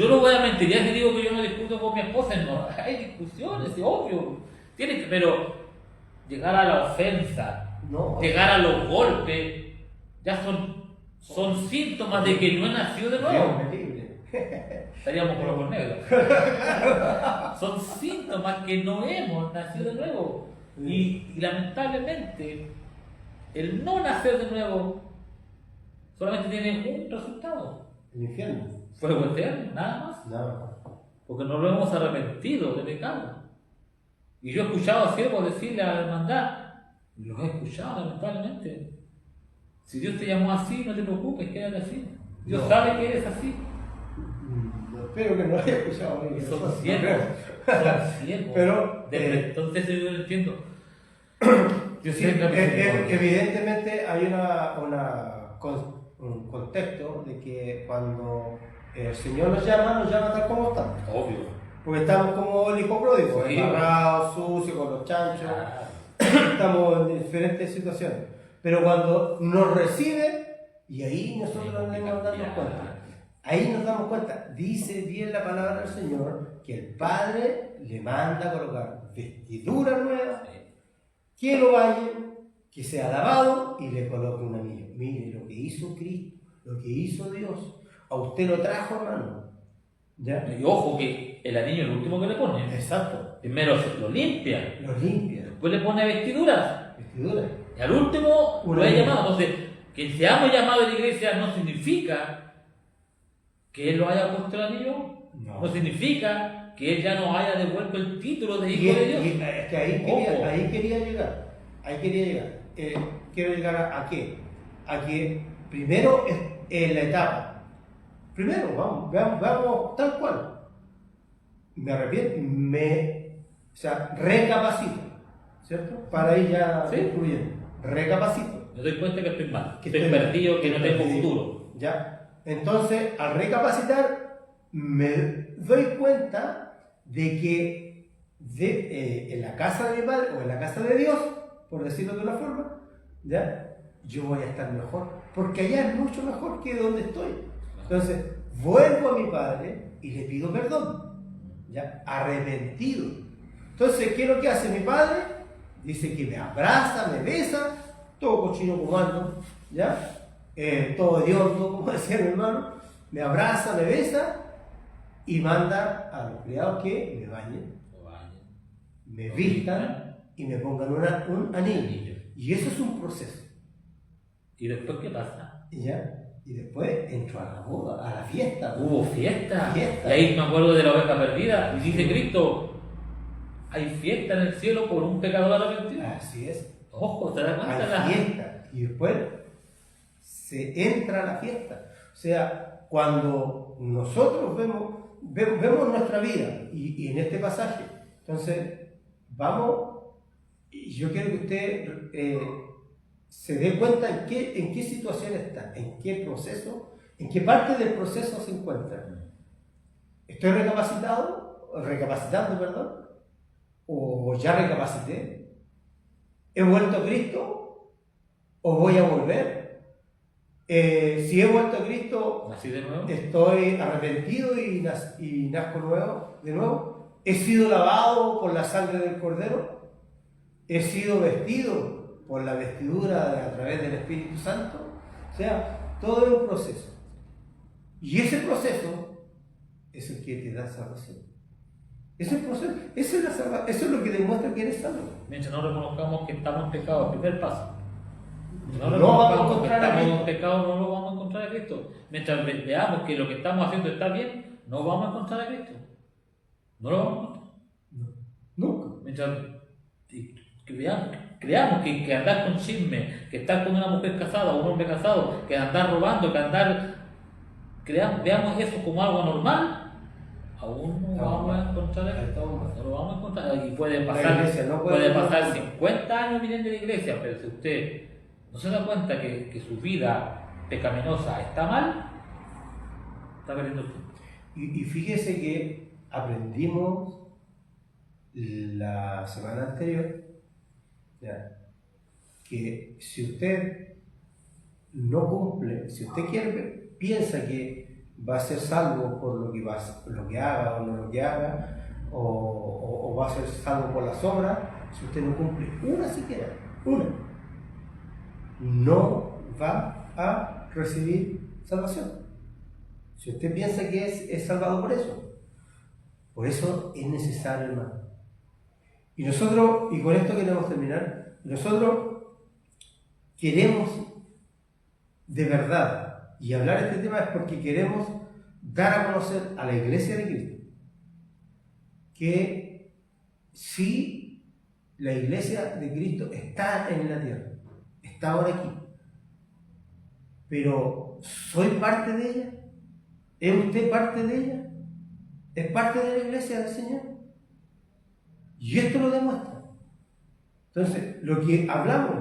no voy a mentir, ya te digo que yo no discuto con mi esposa. No, hay discusiones, es obvio. Pero llegar a la ofensa, llegar a los golpes, ya son síntomas de que no he nacido de nuevo. Estaríamos con ojos negros. Son síntomas que no hemos nacido de nuevo. Y lamentablemente, el no nacer de nuevo solamente tiene un resultado: el infierno. Fuego eterno, nada más. No. Porque no lo hemos arrepentido de pecado. Y yo he escuchado a siervos decirle a la hermandad, y los he escuchado lamentablemente: si Dios te llamó así, no te preocupes, quédate así. Dios sabe que eres así. Espero que no haya escuchado bien. Son siervos. Pero, entonces yo lo entiendo. Evidentemente hay un contexto de que cuando el Señor nos llama tal como estamos. Obvio. Porque estamos como el hijo pródigo, embarrados, sucios, con los chanchos. Estamos en diferentes situaciones. Pero cuando nos recibe, y ahí nosotros nos debemos dar cuenta. ahí nos damos cuenta, dice bien la palabra del Señor, que el Padre le manda a colocar vestidura nueva, que lo bañe, que sea lavado y le coloque un anillo. Mire lo que hizo Cristo, lo que hizo Dios. A usted lo trajo, hermano. ¿Ya? Y ojo que el anillo es el último que le pone. Exacto. Primero lo limpia, Lo limpia. después le pone vestiduras. Vestidura. Y al último Un lo he anillo. llamado. Entonces, que seamos llamados a la iglesia no significa que él lo haya puesto el anillo. No significa que él ya no haya devuelto el título de hijo de Dios. Es que ahí quería llegar. Ahí quería llegar. Quiero llegar a qué? A que primero es la etapa. Primero, veamos tal cual. Me arrepiento, recapacito, ¿cierto? Para ir ya ¿Sí? concluyendo. Recapacito. Me doy cuenta que estoy mal, que Que estoy perdido, que no tengo futuro. ¿Ya? Entonces, al recapacitar, me doy cuenta de que en la casa de mi padre o en la casa de Dios, por decirlo de una forma, ¿ya? Yo voy a estar mejor, porque allá es mucho mejor que donde estoy. Entonces, vuelvo a mi padre y le pido perdón, ¿ya? Arrepentido. Entonces, ¿qué es lo que hace mi padre? Dice que me abraza, me besa, todo cochino como ando, ¿ya? Todo hediondo, como decía mi hermano, me abraza, me besa y manda a los criados que me bañen, me vistan y me pongan un anillo. Y eso es un proceso. ¿Y después qué pasa? ¿Ya? Y después entro a la boda, a la fiesta. Hubo fiesta. Fiesta. Y ahí me acuerdo de la oveja perdida. Y dice Cristo, hay fiesta en el cielo por un pecador arrepentido. Así es. Ojo, ¿te das cuenta? Hay fiesta. Y después se entra a la fiesta. O sea, cuando nosotros vemos nuestra vida, y en este pasaje, entonces, vamos, y yo quiero que usted se dé cuenta en qué situación está, en qué proceso, en qué parte del proceso se encuentra. ¿Estoy recapacitando, perdón? ¿O ya recapacité? ¿He vuelto a Cristo? ¿O voy a volver? Si he vuelto a Cristo, ¿Nací de nuevo? estoy arrepentido y nazco de nuevo. ¿He sido lavado por la sangre del Cordero? ¿He sido vestido por la vestidura a través del Espíritu Santo? O sea, todo es un proceso. Y ese proceso es el que te da salvación. Ese proceso, eso es lo que demuestra que eres salvo. Mientras no reconozcamos que estamos en pecado, primer paso. No vamos a encontrar a estamos Cristo. en pecado, no lo vamos a encontrar a Cristo. Mientras veamos que lo que estamos haciendo está bien, no vamos a encontrar a Cristo. No lo vamos a encontrar. Nunca. Mientras creamos que andar con chisme, que estar con una mujer casada o un hombre casado, que andar robando, veamos eso como algo normal, aún no vamos a encontrar a Cristo. No lo vamos a encontrar. Y puede pasar 50 años viniendo de la iglesia, pero si usted no se da cuenta que su vida pecaminosa está mal, está perdiendo el tiempo. Y fíjese que aprendimos la semana anterior, ¿ya?, que si usted no cumple, si usted piensa que va a ser salvo por lo que haga o no lo que haga, o va a ser salvo por las obras, si usted no cumple una siquiera, no va a recibir salvación. Si usted piensa que es salvado por eso es necesario, hermano. Y nosotros, y con esto queremos terminar, nosotros queremos de verdad, y hablar de este tema es porque queremos dar a conocer a la Iglesia de Cristo que sí, la Iglesia de Cristo está en la tierra, está ahora aquí, pero ¿soy parte de ella? ¿Es usted parte de ella? ¿Es parte de la Iglesia del Señor? Y esto lo demuestra. Entonces, lo que hablamos,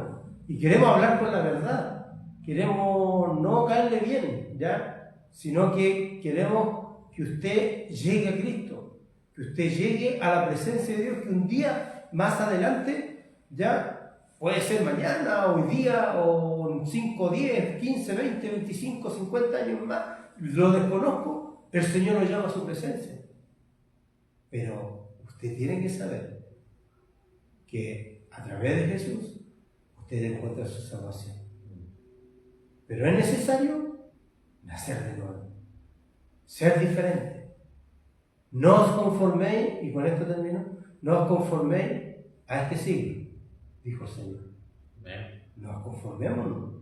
y queremos hablar con la verdad, queremos no caerle bien, ¿ya?, sino que queremos que usted llegue a Cristo, que usted llegue a la presencia de Dios, que un día más adelante, ya puede ser mañana, hoy día, o en 5, 10, 15, 20, 25, 50 años más, lo desconozco, el Señor lo llama a su presencia. Pero usted tiene que saber que a través de Jesús usted encuentra su salvación. Pero es necesario nacer de nuevo, ser diferente. No os conforméis, y con esto termino, no os conforméis a este siglo, dijo el Señor. No os conformemos.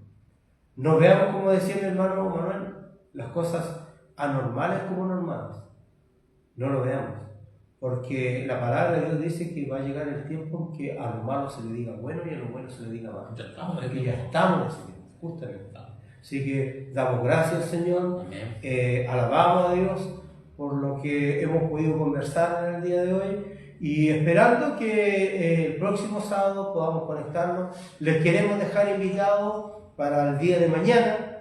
No veamos, como decía mi hermano Manuel, las cosas anormales como normales. No lo veamos. Porque la palabra de Dios dice que va a llegar el tiempo en que a lo malo se le diga bueno y a lo bueno se le diga malo. Ya estamos Y ya estamos en ese tiempo, justamente. Así que damos gracias al Señor, alabamos a Dios por lo que hemos podido conversar en el día de hoy y esperando que el próximo sábado podamos conectarnos. Les queremos dejar invitados para el día de mañana.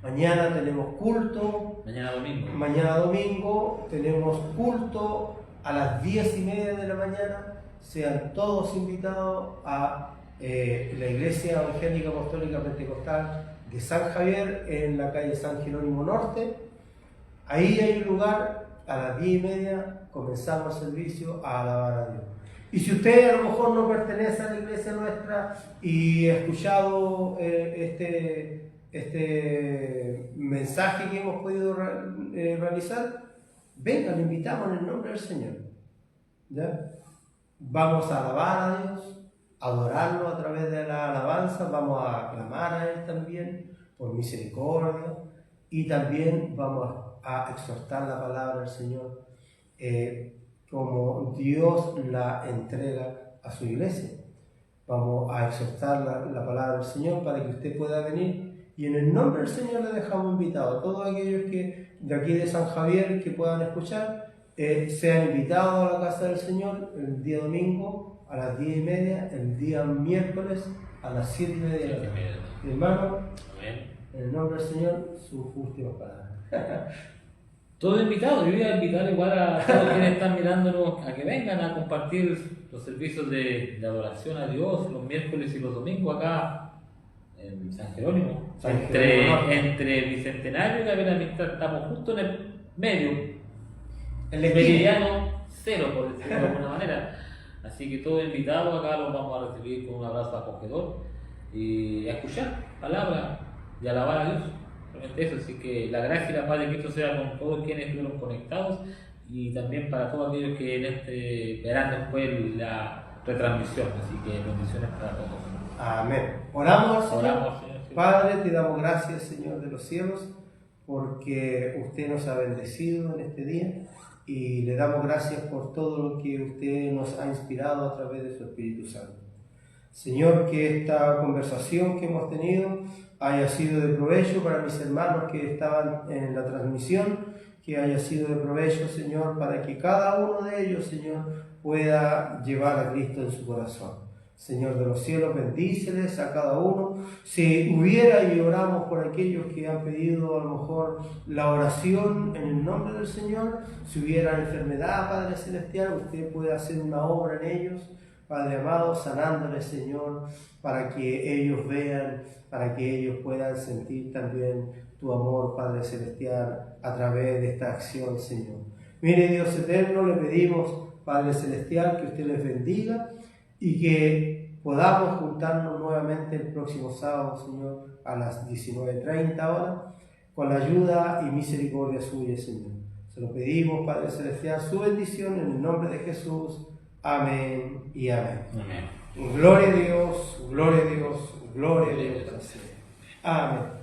Mañana tenemos culto. Mañana domingo tenemos culto a las 10:30 de la mañana. Sean todos invitados a la Iglesia Evangélica Apostólica Pentecostal de San Javier en la calle San Jerónimo Norte. Ahí hay un lugar, a las 10:30 comenzamos el servicio a alabar a Dios. Y si usted a lo mejor no pertenece a la iglesia nuestra y ha escuchado este mensaje que hemos podido realizar, venga, le invitamos en el nombre del Señor. ¿Ya? Vamos a alabar a Dios, adorarlo a través de la alabanza, vamos a clamar a Él también por misericordia y también vamos a exhortar la palabra del Señor como Dios la entrega a su iglesia. Vamos a exhortar la palabra del Señor para que usted pueda venir y en el nombre del Señor le dejamos invitados a todos aquellos que de aquí de San Javier que puedan escuchar, sean invitados a la casa del Señor el día domingo a las 10:30, el día miércoles a las 7:30 de la tarde. Hermano, en el nombre del Señor, sus últimas palabras. Todos invitados, yo voy a invitar igual a todos quienes están mirándonos a que vengan a compartir los servicios de adoración a Dios los miércoles y los domingos acá en San Jerónimo. Entre Bicentenario y la Amistad estamos justo en el medio, el meridiano cero, por decirlo de alguna manera. Así que todos invitados acá los vamos a recibir con un abrazo acogedor y a escuchar palabra y alabar a Dios. Eso, así que la gracia y la paz de Cristo sea con todos quienes estuvieron conectados y también para todos aquellos que en este verano después la retransmisión, así que bendiciones para todos. Amén. Oramos, Señor. Señor. Padre, te damos gracias, Señor de los cielos, porque usted nos ha bendecido en este día y le damos gracias por todo lo que usted nos ha inspirado a través de su Espíritu Santo. Señor, que esta conversación que hemos tenido haya sido de provecho para mis hermanos que estaban en la transmisión, que haya sido de provecho, Señor, para que cada uno de ellos, Señor, pueda llevar a Cristo en su corazón. Señor de los cielos, bendíceles a cada uno. Si hubiera, y oramos por aquellos que han pedido a lo mejor la oración en el nombre del Señor, si hubiera enfermedad, Padre Celestial, usted puede hacer una obra en ellos, Padre amado, sanándoles, Señor, para que ellos vean, para que ellos puedan sentir también tu amor, Padre Celestial, a través de esta acción, Señor. Mire, Dios eterno, le pedimos, Padre Celestial, que usted les bendiga y que podamos juntarnos nuevamente el próximo sábado, Señor, a las 19:30 horas, con la ayuda y misericordia suya, Señor. Se lo pedimos, Padre Celestial, su bendición en el nombre de Jesús. Amén y amén. Amén. Gloria a Dios, gloria a Dios, gloria a Dios. Amén.